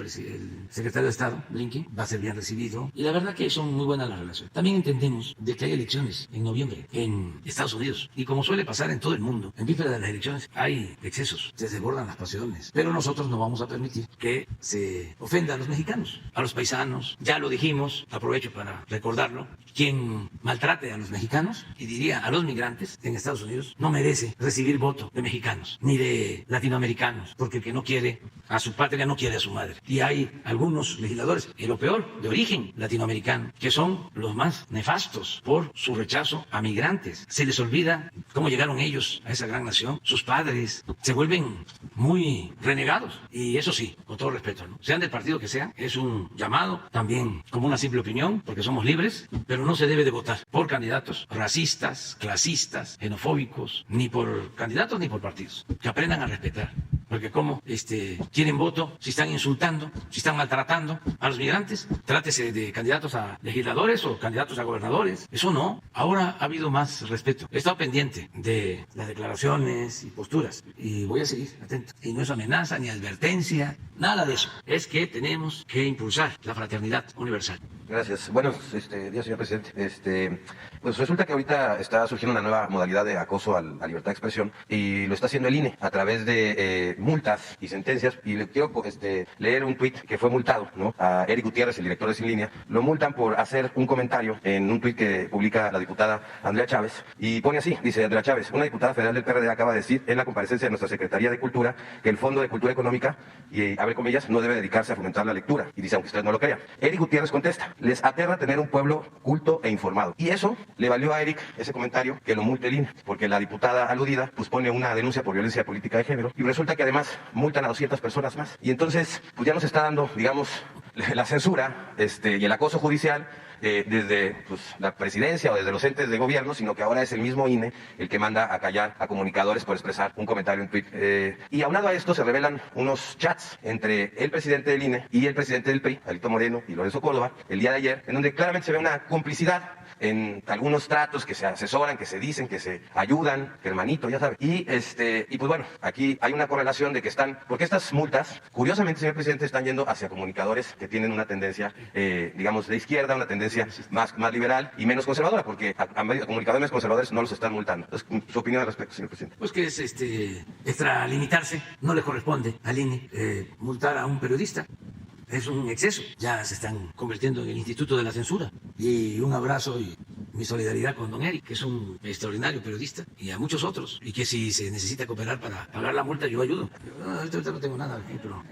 secretario de Estado, Blinken, va a ser bien recibido y la verdad que son muy buenas las relaciones. También entendemos de que hay elecciones en noviembre en Estados Unidos y como suele pasar en todo el mundo, en víspera de las elecciones hay excesos, se desbordan las pasiones, pero nosotros no vamos a permitir que se ofenda a los mexicanos, a los paisanos. Ya lo dijimos, aprovecho para recordarlo, quien maltrate a los mexicanos y diría a los migrantes en Estados Unidos no merece recibir voto de mexicanos ni de latinoamericanos, porque el que no quiere a su patria no quiere a su madre. Y hay algunos legisladores, y lo peor, de origen latinoamericano, que son los más nefastos por su rechazo a migrantes. Se les olvida cómo llegaron ellos a esa gran nación, sus padres, se vuelven muy renegados. Y eso sí, con todo respeto, ¿no? Sean del partido que sean, es un llamado también como una simple opinión, porque somos libres, pero no se debe de votar por candidatos racistas, clasistas, xenofóbicos, ni por candidatos ni por partidos. Que aprendan a respetar. Porque como quieren voto, si están insultando, si están maltratando a los migrantes, trátese de candidatos a legisladores o candidatos a gobernadores. Eso no. Ahora ha habido más respeto. He estado pendiente de las declaraciones y posturas y voy a seguir atento. Y no es amenaza ni advertencia, nada de eso. Es que tenemos que impulsar la fraternidad universal. Gracias. Buenos días, señor presidente. Pues resulta que ahorita está surgiendo una nueva modalidad de acoso a la libertad de expresión y lo está haciendo el INE a través de multas y sentencias. Y le quiero leer un tuit que fue multado, ¿no? A Eric Gutiérrez, el director de Sin Línea, lo multan por hacer un comentario en un tuit que publica la diputada Andrea Chávez y pone así, dice Andrea Chávez, una diputada federal del PRD acaba de decir en la comparecencia de nuestra Secretaría de Cultura que el Fondo de Cultura Económica, y abre comillas, no debe dedicarse a fomentar la lectura. Y dice, aunque usted no lo crea. Eric Gutiérrez contesta, les aterra tener un pueblo culto e informado. Y eso le valió a Eric ese comentario que lo multe el INE, porque la diputada aludida pues pone una denuncia por violencia política de género y resulta que además multan a 200 personas más. Y entonces pues ya nos está dando, digamos, la censura y el acoso judicial desde pues, la presidencia o desde los entes de gobierno, sino que ahora es el mismo INE el que manda a callar a comunicadores por expresar un comentario en Twitter. Y aunado a esto se revelan unos chats entre el presidente del INE y el presidente del PRI, Alito Moreno y Lorenzo Córdoba, el día de ayer, en donde claramente se ve una complicidad en algunos tratos que se asesoran, que se dicen, que se ayudan, que hermanito, ya sabe. Y pues bueno, aquí hay una correlación de que porque estas multas, curiosamente, señor presidente, están yendo hacia comunicadores que tienen una tendencia, digamos, de izquierda, una tendencia más liberal y menos conservadora, porque a comunicadores conservadores no los están multando. Entonces, su opinión al respecto, señor presidente. Pues que es extralimitarse, no le corresponde al INE multar a un periodista. Es un exceso. Ya se están convirtiendo en el Instituto de la Censura. Y un abrazo y mi solidaridad con don Eric, que es un extraordinario periodista, y a muchos otros. Y que si se necesita cooperar para pagar la multa, yo ayudo. Ahorita no tengo nada, pero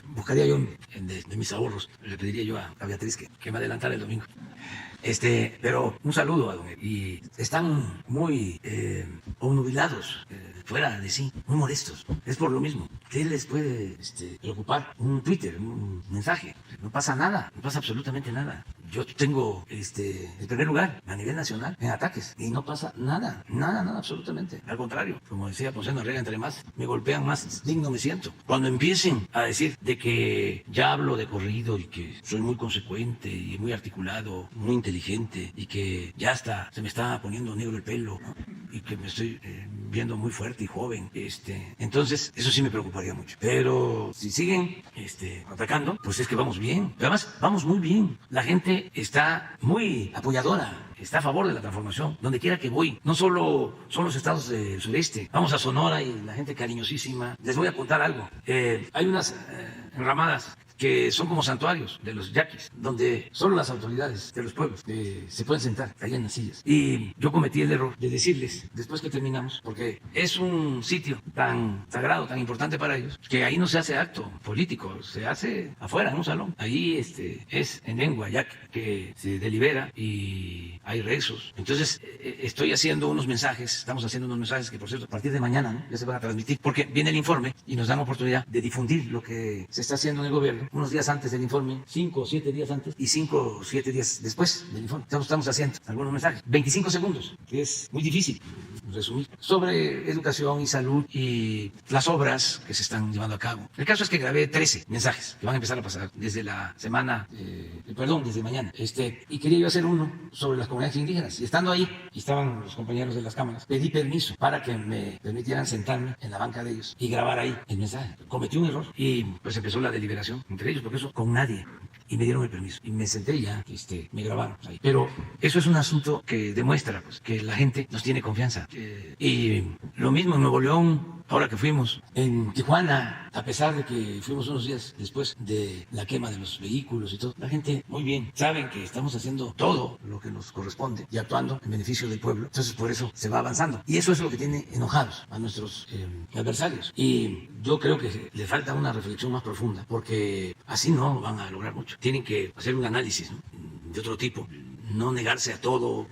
buscaría yo de mis ahorros, le pediría yo a Beatriz que me adelantara el domingo. Pero un saludo a don Eric. Y están muy obnubilados, fuera de sí, muy molestos. Es por lo mismo. ¿Qué les puede preocupar? Un Twitter, un mensaje. No pasa nada, no pasa absolutamente nada. Yo tengo el primer lugar a nivel nacional en ataques y no pasa nada, absolutamente. Al contrario, como decía Ponce Noriega, entre más me golpean, más digno me siento. Cuando empiecen a decir de que ya hablo de corrido y que soy muy consecuente y muy articulado, muy inteligente y que ya hasta se me está poniendo negro el pelo, ¿no? Y que me estoy viendo muy fuerte y joven, entonces eso sí me preocuparía mucho. Pero si siguen atacando, pues es que vamos bien. Pero además, vamos muy bien. La gente está muy apoyadora, está a favor de la transformación, donde quiera que voy. No solo son los estados del sureste, vamos a Sonora y la gente cariñosísima. Les voy a contar algo. Hay unas enramadas que son como santuarios de los yaquis, donde solo las autoridades de los pueblos se pueden sentar ahí en las sillas. Y yo cometí el error de decirles, después que terminamos, porque es un sitio tan sagrado, tan importante para ellos, que ahí no se hace acto político, se hace afuera, en un salón. Ahí es en lengua yaqui que se delibera y hay rezos. Entonces, estoy haciendo unos mensajes, estamos haciendo unos mensajes que, por cierto, a partir de mañana, ¿no?, ya se van a transmitir, porque viene el informe y nos dan oportunidad de difundir lo que se está haciendo en el gobierno unos días antes del informe, 5 o 7 días antes y 5 o 7 días después del informe. Estamos haciendo algunos mensajes, 25 segundos, que es muy difícil resumir, sobre educación y salud y las obras que se están llevando a cabo. El caso es que grabé 13 mensajes que van a empezar a pasar desde la semana, desde mañana. Y quería yo hacer uno sobre las comunidades indígenas. Y estando ahí, y estaban los compañeros de las cámaras, pedí permiso para que me permitieran sentarme en la banca de ellos y grabar ahí el mensaje. Cometí un error y pues empezó la deliberación entre ellos, porque eso con nadie. Y me dieron el permiso. Y me senté y ya, me grabaron ahí. Pero eso es un asunto que demuestra, pues, que la gente nos tiene confianza. Y lo mismo en Nuevo León, ahora que fuimos, en Tijuana, a pesar de que fuimos unos días después de la quema de los vehículos y todo, la gente muy bien, saben que estamos haciendo todo lo que nos corresponde y actuando en beneficio del pueblo. Entonces por eso se va avanzando. Y eso es lo que tiene enojados a nuestros adversarios. Y yo creo que le falta una reflexión más profunda, porque así no van a lograr mucho. Tienen que hacer un análisis, ¿no?, de otro tipo. No negarse a todo,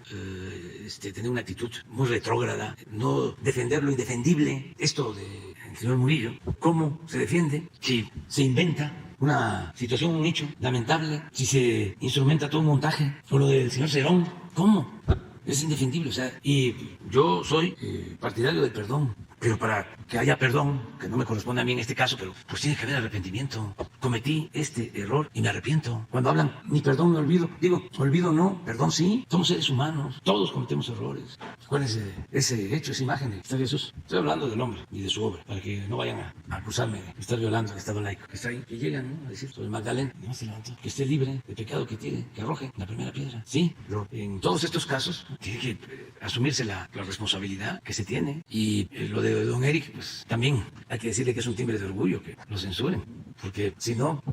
tener una actitud muy retrógrada, no defender lo indefendible. Esto del señor Murillo, ¿cómo se defiende si se inventa una situación, un hecho lamentable, si se instrumenta todo un montaje? O lo del señor Cerón, ¿cómo? Es indefendible. O sea, y yo soy partidario del perdón, pero para que haya perdón, que no me corresponde a mí en este caso, pero pues tiene que haber arrepentimiento. Cometí este error y me arrepiento. Cuando hablan, ni perdón ni olvido, digo, olvido no, perdón sí. Somos seres humanos, todos cometemos errores. Acuérdense ese hecho, esa imagen de está Jesús. Estoy hablando del hombre y de su obra, para que no vayan a acusarme de estar violando el Estado laico. Que está ahí, que llegan, ¿no?, a decir sobre Magdalena, no se levantó, que esté libre de pecado que tiene, que arroje la primera piedra. Sí, pero en todos estos casos tiene que asumirse la responsabilidad que se tiene. Y lo de don Eric, pues también hay que decirle que es un timbre de orgullo que lo censuren, porque si no,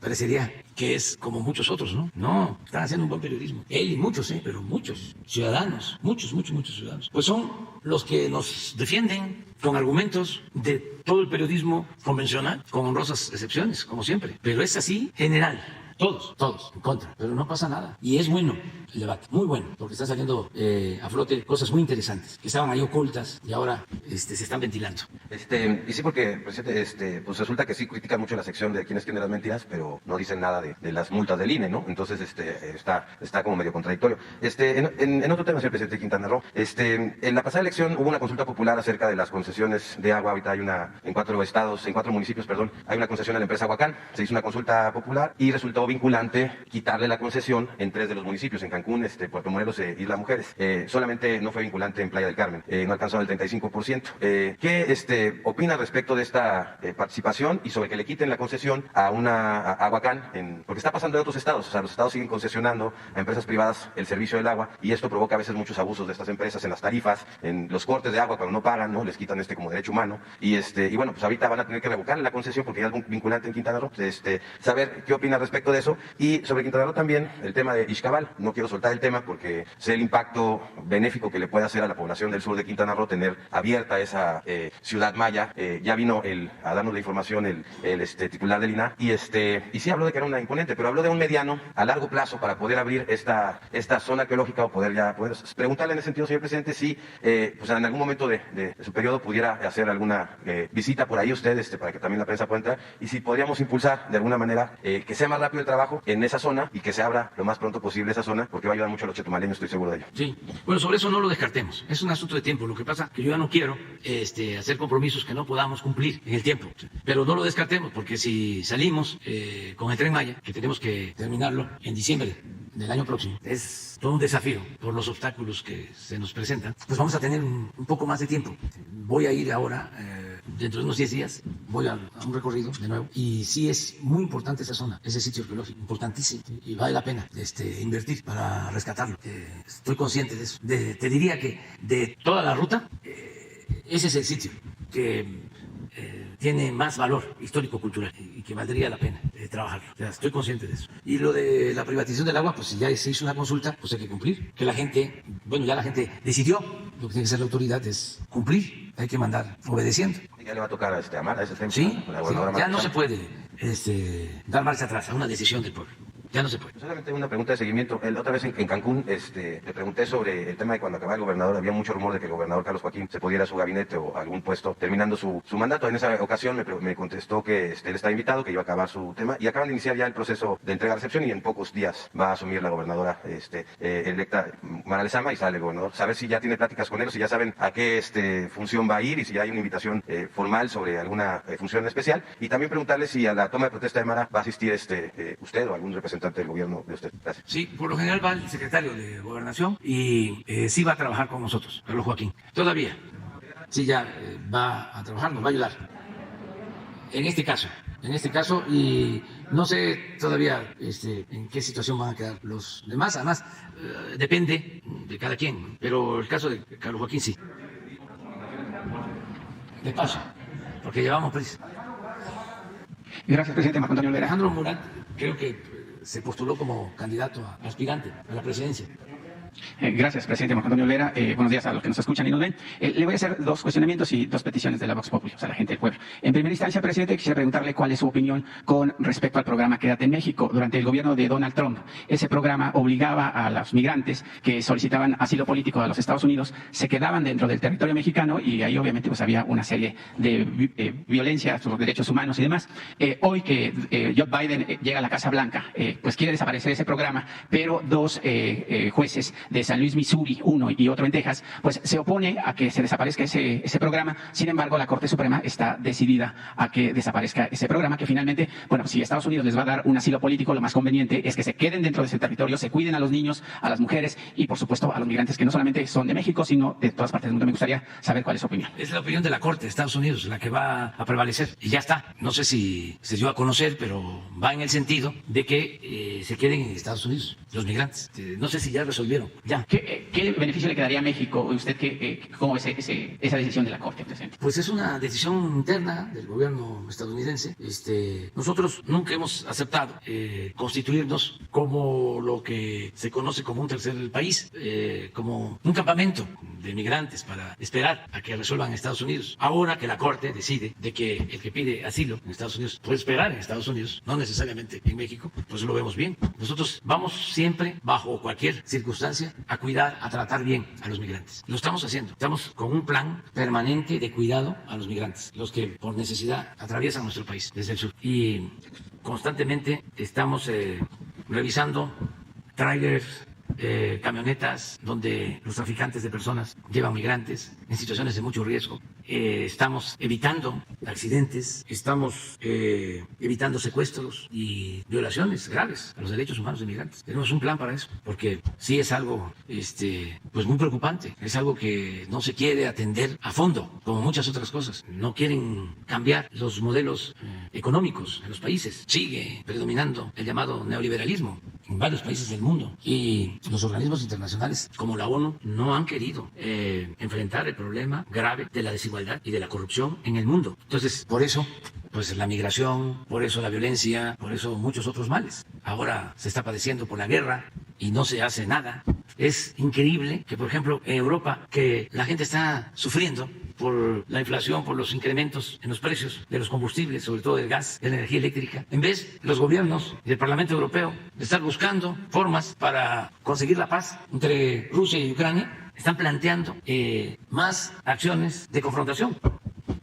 parecería que es como muchos otros, ¿no? No, están haciendo un buen periodismo. Él y muchos, pero muchos ciudadanos, muchos ciudadanos, pues son los que nos defienden con argumentos de todo el periodismo convencional, con honrosas excepciones, como siempre. Pero es así general. Todos en contra, pero no pasa nada. Y es bueno el debate, muy bueno, porque están saliendo a flote cosas muy interesantes que estaban ahí ocultas y ahora se están ventilando. Y sí, porque presidente, pues resulta que sí critican mucho la sección de quiénes quieren las mentiras, pero no dicen nada de las multas del INE, ¿no? Entonces está como medio contradictorio. En otro tema, señor presidente Quintana Roo, en la pasada elección hubo una consulta popular acerca de las concesiones de agua. Ahorita hay en 4 municipios, hay una concesión a la empresa Huacán. Se hizo una consulta popular y resultó vinculante quitarle la concesión en 3 de los municipios, en Cancún, Puerto Morelos e Isla Mujeres. Solamente no fue vinculante en Playa del Carmen, no alcanzó el 35%. ¿Qué opina respecto de esta participación y sobre que le quiten la concesión a Huacán? Porque está pasando en otros estados, o sea, los estados siguen concesionando a empresas privadas el servicio del agua y esto provoca a veces muchos abusos de estas empresas en las tarifas, en los cortes de agua cuando no pagan, ¿no? Les quitan como derecho humano y bueno, pues ahorita van a tener que revocarle la concesión porque ya es vinculante en Quintana Roo. Saber qué opina respecto de eso. Y sobre Quintana Roo también el tema de Ixcabal. No quiero soltar el tema porque sé el impacto benéfico que le puede hacer a la población del sur de Quintana Roo tener abierta esa ciudad maya. Ya vino a darnos la información el titular del INAH y sí habló de que era una imponente, pero habló de un mediano a largo plazo para poder abrir esta zona arqueológica o poder preguntarle en ese sentido, señor presidente, si pues en algún momento de su periodo pudiera hacer alguna visita por ahí usted, para que también la prensa pueda entrar, y si podríamos impulsar de alguna manera que sea más rápido el trabajo en esa zona y que se abra lo más pronto posible esa zona, porque va a ayudar mucho a los chetumaleños, estoy seguro de ello. Sí, bueno, sobre eso no lo descartemos, es un asunto de tiempo. Lo que pasa es que yo ya no quiero hacer compromisos que no podamos cumplir en el tiempo, pero no lo descartemos, porque si salimos con el Tren Maya, que tenemos que terminarlo en diciembre del año próximo, es todo un desafío por los obstáculos que se nos presentan, pues vamos a tener un poco más de tiempo. Voy a ir ahora, dentro de unos 10 días, voy a un recorrido de nuevo, y sí es muy importante esa zona, ese sitio arqueológico, importantísimo, y vale la pena invertir para rescatarlo. Estoy consciente de eso. Te diría que de toda la ruta, ese es el sitio que tiene más valor histórico-cultural y que valdría la pena trabajarlo. O sea, estoy consciente de eso. Y lo de la privatización del agua, pues si ya se hizo una consulta, pues hay que cumplir. Que la gente, bueno, ya la gente decidió, lo que tiene que hacer la autoridad es cumplir, hay que mandar obedeciendo. Ya le va a tocar a Mara ese tema. Sí, ya no se puede dar marcha atrás a una decisión del pueblo. Ya no se puede. Solamente una pregunta de seguimiento. La otra vez en Cancún le pregunté sobre el tema de cuando acababa el gobernador. Había mucho rumor de que el gobernador Carlos Joaquín se pudiera a su gabinete o a algún puesto terminando su mandato. En esa ocasión me contestó que él estaba invitado, que iba a acabar su tema y acaban de iniciar ya el proceso de entrega-recepción y en pocos días va a asumir la gobernadora electa Mara Lezama y sale el gobernador. Saber si ya tiene pláticas con él, si ya saben a qué función va a ir y si ya hay una invitación formal sobre alguna función especial. Y también preguntarle si a la toma de protesta de Mara va a asistir usted o algún representante del gobierno de usted. Gracias. Sí, por lo general va el secretario de Gobernación y sí va a trabajar con nosotros, Carlos Joaquín. Todavía. Sí, ya va a trabajar, nos va a ayudar. En este caso, y no sé todavía en qué situación van a quedar los demás. Además, depende de cada quien, pero el caso de Carlos Joaquín sí. De paso, porque llevamos prisa. Gracias, presidente Marco Antonio Olvera. Alejandro Murat, creo que se postuló como candidato a aspirante a la presidencia. Gracias, presidente Marco Antonio Olvera. Buenos días a los que nos escuchan y nos ven. Le voy a hacer dos cuestionamientos y dos peticiones de la Vox Populi, o sea, la gente del pueblo. En primera instancia, presidente, quisiera preguntarle cuál es su opinión con respecto al programa Quédate en México. Durante el gobierno de Donald Trump, ese programa obligaba a los migrantes que solicitaban asilo político a los Estados Unidos, se quedaban dentro del territorio mexicano y ahí obviamente pues había una serie de violencia sobre los derechos humanos y demás. Hoy que Joe Biden llega a la Casa Blanca, pues quiere desaparecer ese programa, pero dos jueces de San Luis, Missouri, uno y otro en Texas, pues se opone a que se desaparezca ese programa. Sin embargo, la Corte Suprema está decidida a que desaparezca ese programa, que finalmente, bueno, si Estados Unidos les va a dar un asilo político, lo más conveniente es que se queden dentro de ese territorio, se cuiden a los niños, a las mujeres y, por supuesto, a los migrantes que no solamente son de México, sino de todas partes del mundo. Me gustaría saber cuál es su opinión. Es la opinión de la Corte de Estados Unidos la que va a prevalecer. Y ya está. No sé si se dio a conocer, pero va en el sentido de que se queden en Estados Unidos los migrantes. No sé si ya resolvieron. Ya. ¿Qué beneficio le quedaría a México? ¿Usted cómo ve esa decisión de la Corte, presidente? Pues es una decisión interna del gobierno estadounidense. Nosotros nunca hemos aceptado constituirnos como lo que se conoce como un tercer país, como un campamento de migrantes para esperar a que resuelvan en Estados Unidos. Ahora que la Corte decide de que el que pide asilo en Estados Unidos puede esperar en Estados Unidos, no necesariamente en México, pues lo vemos bien. Nosotros vamos siempre, bajo cualquier circunstancia, a cuidar, a tratar bien a los migrantes. Lo estamos haciendo. Estamos con un plan permanente de cuidado a los migrantes, los que por necesidad atraviesan nuestro país desde el sur. Y constantemente estamos revisando trailers, camionetas donde los traficantes de personas llevan migrantes en situaciones de mucho riesgo. Estamos evitando accidentes, estamos evitando secuestros y violaciones graves a los derechos humanos de migrantes. Tenemos un plan para eso, porque sí es algo pues muy preocupante, es algo que no se quiere atender a fondo, como muchas otras cosas. No quieren cambiar los modelos económicos en los países. Sigue predominando el llamado neoliberalismo en varios países del mundo y los organismos internacionales como la ONU no han querido enfrentar el problema grave de la desigualdad y de la corrupción en el mundo. Entonces, por eso, pues la migración, por eso la violencia, por eso muchos otros males. Ahora se está padeciendo por la guerra y no se hace nada. Es increíble que, por ejemplo, en Europa, que la gente está sufriendo por la inflación, por los incrementos en los precios de los combustibles, sobre todo del gas, de la energía eléctrica. En vez, los gobiernos del Parlamento Europeo de estar buscando formas para conseguir la paz entre Rusia y Ucrania, están planteando más acciones de confrontación,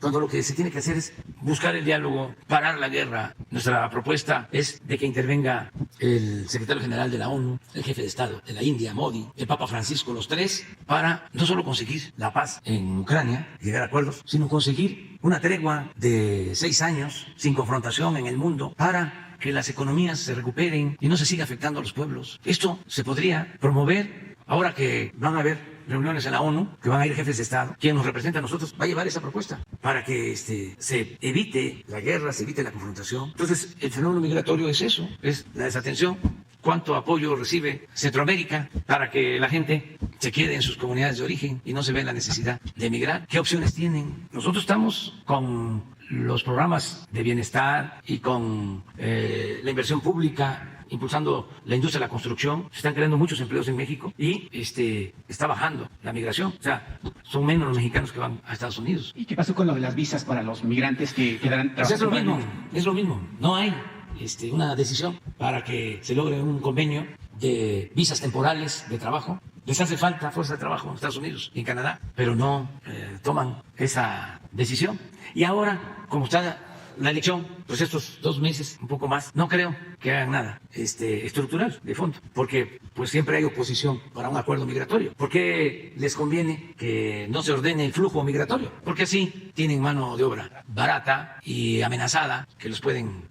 cuando lo que se tiene que hacer es buscar el diálogo, parar la guerra. Nuestra propuesta es de que intervenga el secretario general de la ONU, el jefe de Estado de la India, Modi, el Papa Francisco, los tres, para no solo conseguir la paz en Ucrania, llegar a acuerdos, sino conseguir una tregua de 6 años sin confrontación en el mundo para que las economías se recuperen y no se siga afectando a los pueblos. Esto se podría promover ahora que van a haber reuniones en la ONU, que van a ir jefes de Estado. Quien nos representa a nosotros va a llevar esa propuesta para que se evite la guerra, se evite la confrontación. Entonces, el fenómeno migratorio es eso, es la desatención. ¿Cuánto apoyo recibe Centroamérica para que la gente se quede en sus comunidades de origen y no se ve la necesidad de emigrar? ¿Qué opciones tienen? Nosotros estamos con los programas de bienestar y con la inversión pública, impulsando la industria de la construcción, se están creando muchos empleos en México y está bajando la migración. O sea, son menos los mexicanos que van a Estados Unidos. ¿Y qué pasó con lo de las visas para los migrantes que quedarán Pues es trabajando? lo mismo. No hay una decisión para que se logre un convenio de visas temporales de trabajo. Les hace falta fuerza de trabajo en Estados Unidos y en Canadá, pero no toman esa decisión. Y ahora, como está la elección, pues estos 2 meses, un poco más, no creo que hagan nada estructural de fondo, porque pues siempre hay oposición para un acuerdo migratorio. ¿Por qué les conviene que no se ordene el flujo migratorio? Porque así tienen mano de obra barata y amenazada, que los pueden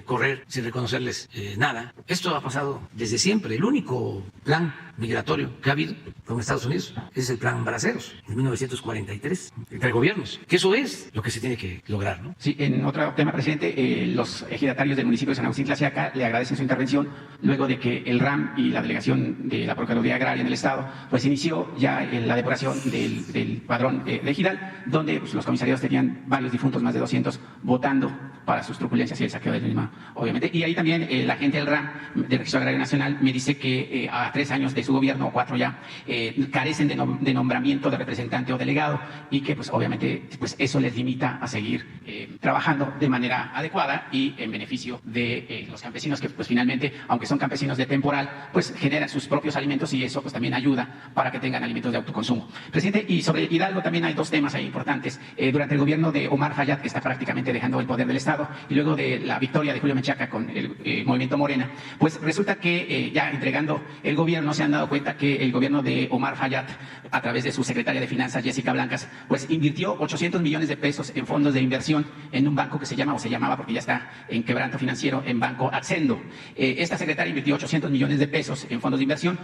correr sin reconocerles nada. Esto ha pasado desde siempre. El único plan migratorio que ha habido con Estados Unidos es el plan Braceros, en 1943, entre gobiernos, que eso es lo que se tiene que lograr, ¿no? Sí, en otro tema, presidente, los ejidatarios del municipio de San Agustín Tlaxiaca le agradecen su intervención luego de que el RAM y la delegación de la Procuraduría Agraria en el Estado pues inició ya la depuración del padrón de ejidal, donde pues, los comisariados tenían varios difuntos, más de 200, votando para sus truculencias y el saqueo del mismo, obviamente. Y ahí también la gente del RAM, del Registro Agrario Nacional, me dice que a 3 años de su gobierno, o 4 ya, carecen de nombramiento de representante o delegado y que pues obviamente pues eso les limita a seguir trabajando de manera adecuada y en beneficio de los campesinos que pues finalmente, aunque son campesinos de temporal, pues generan sus propios alimentos y eso pues también ayuda para que tengan alimentos de autoconsumo. Presidente, y sobre Hidalgo también hay 2 temas ahí importantes. Durante el gobierno de Omar Fayad, que está prácticamente dejando el poder del Estado, y luego de la victoria de Julio Menchaca con el movimiento Morena, pues resulta que ya entregando el gobierno se han dado cuenta que el gobierno de Omar Fayad, a través de su secretaria de Finanzas, Jessica Blancas, pues invirtió 800 millones de pesos en fondos de inversión en un banco que se llama, o se llamaba porque ya está en quebranto financiero, en Banco Accendo. Esta secretaria invirtió 800 millones de pesos en fondos de inversión.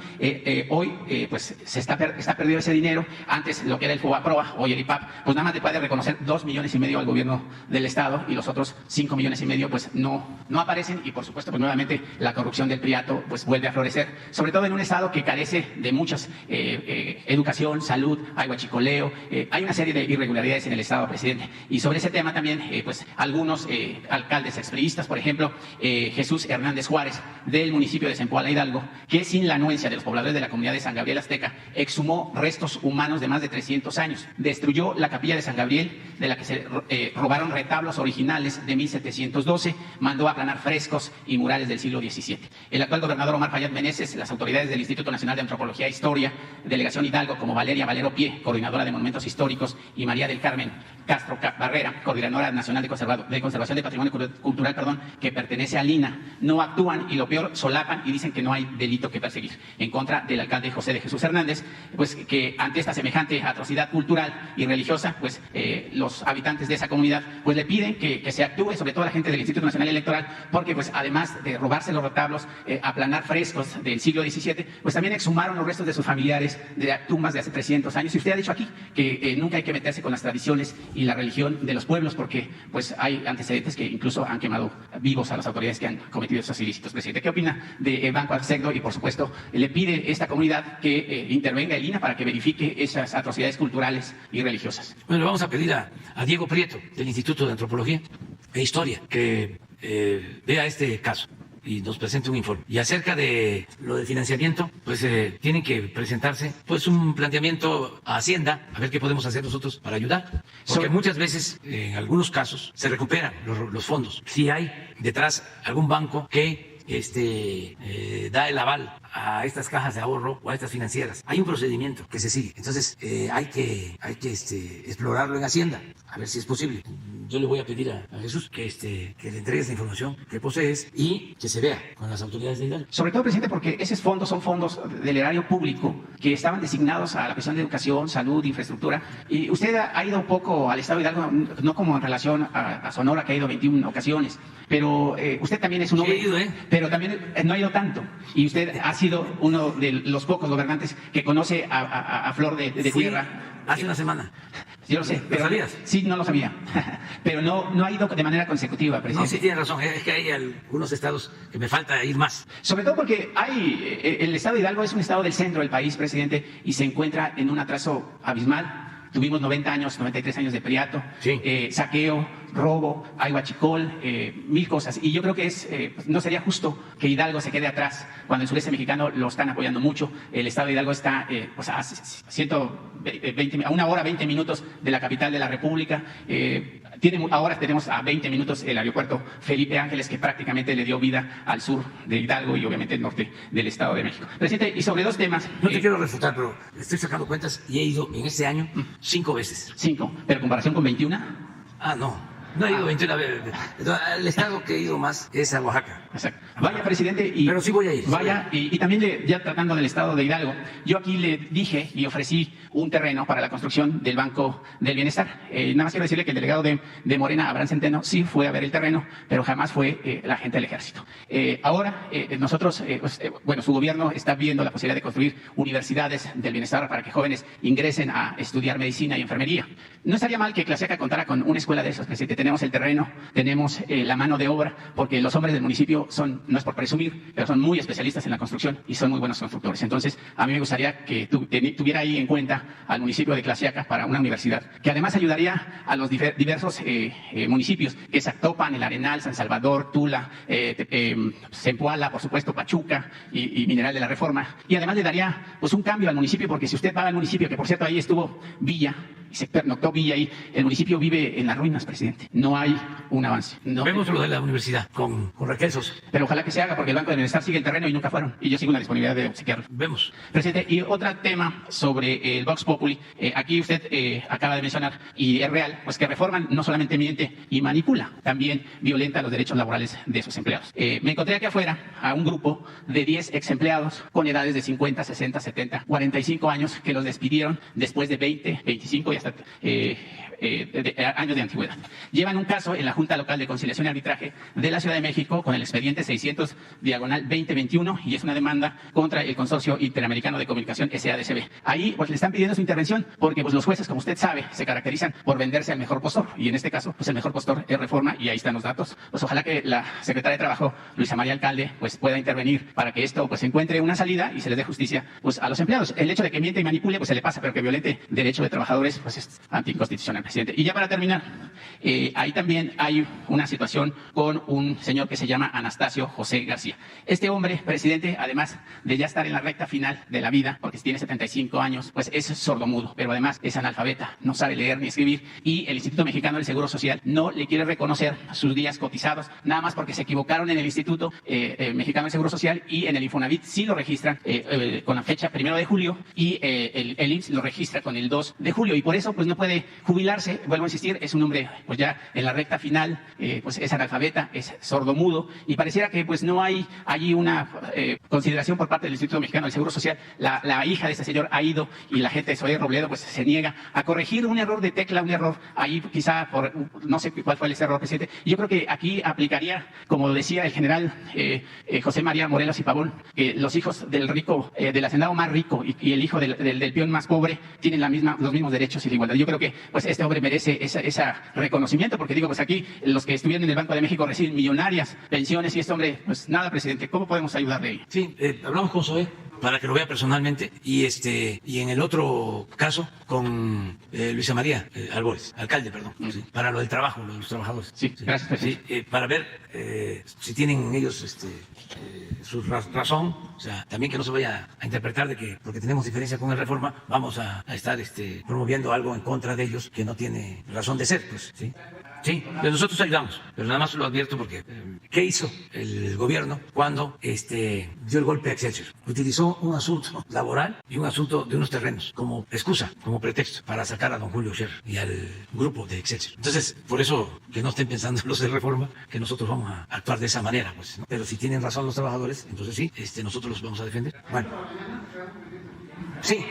Hoy pues está perdido ese dinero. Antes lo que era el FOBAPROA, hoy el IPAP, pues nada más le puede reconocer 2,5 millones al gobierno del Estado y los otros 5,5 millones pues no aparecen y por supuesto pues nuevamente la corrupción del priato pues vuelve a florecer, sobre todo en un Estado que carece de muchas educación, salud, hay huachicoleo, hay una serie de irregularidades en el Estado, presidente. Y sobre ese tema también pues algunos alcaldes expriistas, por ejemplo Jesús Hernández Juárez del municipio de Zempoala, Hidalgo, que sin la anuencia de los pobladores de la comunidad de San Gabriel Azteca exhumó restos humanos de más de 300 años, destruyó la capilla de San Gabriel de la que se robaron retablos originales de 1712, mandó a aplanar frescos y murales del siglo XVII. El actual gobernador Omar Fayad Meneses, las autoridades del Instituto Nacional de Antropología e Historia, Delegación Hidalgo, como Valeria Valero Pie, coordinadora de Monumentos Históricos, y María del Carmen Castro Barrera, coordinadora nacional de Conservación de Patrimonio Cultural, que pertenece al INA, no actúan y lo peor, solapan y dicen que no hay delito que perseguir en contra del alcalde José de Jesús Hernández, pues que ante esta semejante atrocidad cultural y religiosa, pues los habitantes de esa comunidad pues le piden que se actúe, sobre todo la gente del Instituto Nacional Electoral, porque pues además de robarse los retablos, aplanar frescos del siglo XVII, pues también exhumaron los restos de sus familiares de tumbas de hace 300 años. Y usted ha dicho aquí que nunca hay que meterse con las tradiciones y la religión de los pueblos, porque pues hay antecedentes que incluso han quemado vivos a las autoridades que han cometido esos ilícitos. Presidente, ¿qué opina de Banco Accendo? Y por supuesto le pide esta comunidad que intervenga el INA para que verifique esas atrocidades culturales y religiosas. Bueno, le vamos a pedir a Diego Prieto del Instituto de Antropología e Historia que vea este caso y nos presente un informe. Y acerca de lo del financiamiento, pues tienen que presentarse pues un planteamiento a Hacienda, a ver qué podemos hacer nosotros para ayudar. Porque muchas veces, en algunos casos, se recuperan los fondos. Si hay detrás algún banco que da el aval a estas cajas de ahorro o a estas financieras. Hay un procedimiento que se sigue. Entonces hay que explorarlo en Hacienda, a ver si es posible. Yo le voy a pedir a Jesús que le entregues la información que posees y que se vea con las autoridades de Hidalgo. Sobre todo, presidente, porque esos fondos son fondos del erario público que estaban designados a la cuestión de educación, salud, infraestructura. Y usted ha ido un poco al Estado de Hidalgo, no como en relación a Sonora, que ha ido 21 ocasiones, pero usted también es un hombre, pero también no ha ido tanto. Y usted ha sido uno de los pocos gobernantes que conoce a flor de tierra. Hace una semana. Yo lo sé. ¿Lo sabías? Sí, no lo sabía. Pero no ha ido de manera consecutiva, presidente. No, sí tiene razón. Es que hay algunos estados que me falta ir más. Sobre todo porque el estado de Hidalgo es un estado del centro del país, presidente, y se encuentra en un atraso abismal. Tuvimos 90 años, 93 años de priato, sí. Saqueo, robo, hay huachicol, mil cosas. Y yo creo que no sería justo que Hidalgo se quede atrás cuando el sureste mexicano lo están apoyando mucho. El estado de Hidalgo está pues a 1 hora 20 minutos de la capital de la República. Ahora tenemos a 20 minutos el aeropuerto Felipe Ángeles, que prácticamente le dio vida al sur de Hidalgo y obviamente el norte del Estado de México. Presidente, y sobre 2 temas. No te quiero refutar, pero estoy sacando cuentas y he ido en este año 5 veces. 5, pero en comparación con 21. Ah, no. No he ido 21 veces. El estado que he ido más es a Oaxaca. Exacto. Vaya, presidente. Pero sí voy a ir. Vaya, y también ya tratando del estado de Hidalgo, yo aquí le dije y ofrecí un terreno para la construcción del Banco del Bienestar. Nada más quiero decirle que el delegado de Morena, Abraham Centeno, sí fue a ver el terreno, pero jamás fue la gente del ejército. Ahora, nosotros, su gobierno está viendo la posibilidad de construir universidades del bienestar para que jóvenes ingresen a estudiar medicina y enfermería. No estaría mal que Tlaxiaca contara con una escuela de esas, presidente. Tenemos el terreno, tenemos la mano de obra, porque los hombres del municipio no es por presumir, pero son muy especialistas en la construcción y son muy buenos constructores. Entonces, a mí me gustaría que tuviera ahí en cuenta al municipio de Tlaxiaca para una universidad, que además ayudaría a los diversos municipios, que es Actopan, El Arenal, San Salvador, Tula, Zempoala, por supuesto, Pachuca y Mineral de la Reforma. Y además le daría pues un cambio al municipio, porque si usted va al municipio, que por cierto ahí estuvo Villa, y se pernoctó Villa ahí, el municipio vive en las ruinas, presidente. No hay un avance. Vemos lo de la universidad con requesos. Pero ojalá que se haga, porque el Banco del Bienestar sigue el terreno y nunca fueron. Y yo sigo en la disponibilidad de obsequiarlo. Vemos. Presidente, y otro tema sobre el Vox Populi. Aquí usted acaba de mencionar, y es real, pues que Reforma no solamente miente y manipula, también violenta los derechos laborales de sus empleados. Me encontré aquí afuera a un grupo de 10 ex empleados con edades de 50, 60, 70, 45 años que los despidieron después de 20, 25 y hasta años de antigüedad. Llevan un caso en la Junta Local de Conciliación y Arbitraje de la Ciudad de México con el expediente 600/2021 y es una demanda contra el Consorcio Interamericano de Comunicación SADCB. Ahí pues le están pidiendo su intervención porque pues los jueces, como usted sabe, se caracterizan por venderse al mejor postor y en este caso pues el mejor postor es Reforma y ahí están los datos. Pues ojalá que la secretaria de Trabajo, Luisa María Alcalde, pues pueda intervenir para que esto pues encuentre una salida y se les dé justicia pues a los empleados. El hecho de que miente y manipule pues se le pasa, pero que violente derecho de trabajadores pues es anticonstitucional, presidente. Y ya para terminar, ahí también hay una situación con un señor que se llama Anastasio José García. Este hombre, presidente, además de ya estar en la recta final de la vida, porque tiene 75 años, pues es sordomudo, pero además es analfabeta, no sabe leer ni escribir y el Instituto Mexicano del Seguro Social no le quiere reconocer sus días cotizados, nada más porque se equivocaron en el Instituto Mexicano del Seguro Social y en el Infonavit sí lo registran con la fecha 1 de julio y el IMSS lo registra con el 2 de julio y por eso pues no puede jubilarse. Vuelvo a insistir, es un hombre pues ya en la recta final, pues es analfabeta, es sordomudo y pareciera que pues no hay allí una consideración por parte del Instituto Mexicano del Seguro Social. La hija de este señor ha ido y la gente de Zoé Robledo pues se niega a corregir un error de tecla, un error ahí quizá por no sé cuál fue ese error, presidente. Yo creo que aquí aplicaría, como decía el general José María Morelos y Pavón, que los hijos del rico, del hacendado más rico y el hijo del peón más pobre tienen los mismos derechos y la igualdad. Yo creo que pues este hombre merece ese reconocimiento, porque digo, pues aquí los que estuvieron en el Banco de México reciben millonarias pensiones y este hombre, pues nada, presidente, ¿cómo podemos ayudarle ahí? Sí, hablamos con Zoé para que lo vea personalmente y en el otro caso con Luisa María Albores, alcalde, perdón, sí, para lo del trabajo, lo de los trabajadores. Sí, gracias, presidente. Sí, para ver si tienen ellos su razón, o sea, también que no se vaya a interpretar de que porque tenemos diferencia con el Reforma vamos a estar promoviendo algo en contra de ellos que no tiene razón de ser, pues, ¿sí? Sí, pero nosotros ayudamos, pero nada más lo advierto porque ¿qué hizo el gobierno cuando dio el golpe a Excelsior? Utilizó un asunto laboral y un asunto de unos terrenos como excusa, como pretexto para sacar a don Julio Scherer y al grupo de Excelsior. Entonces, por eso que no estén pensando los de Reforma que nosotros vamos a actuar de esa manera, pues, ¿no? Pero si tienen razón los trabajadores, entonces sí, nosotros los vamos a defender. Bueno, sí.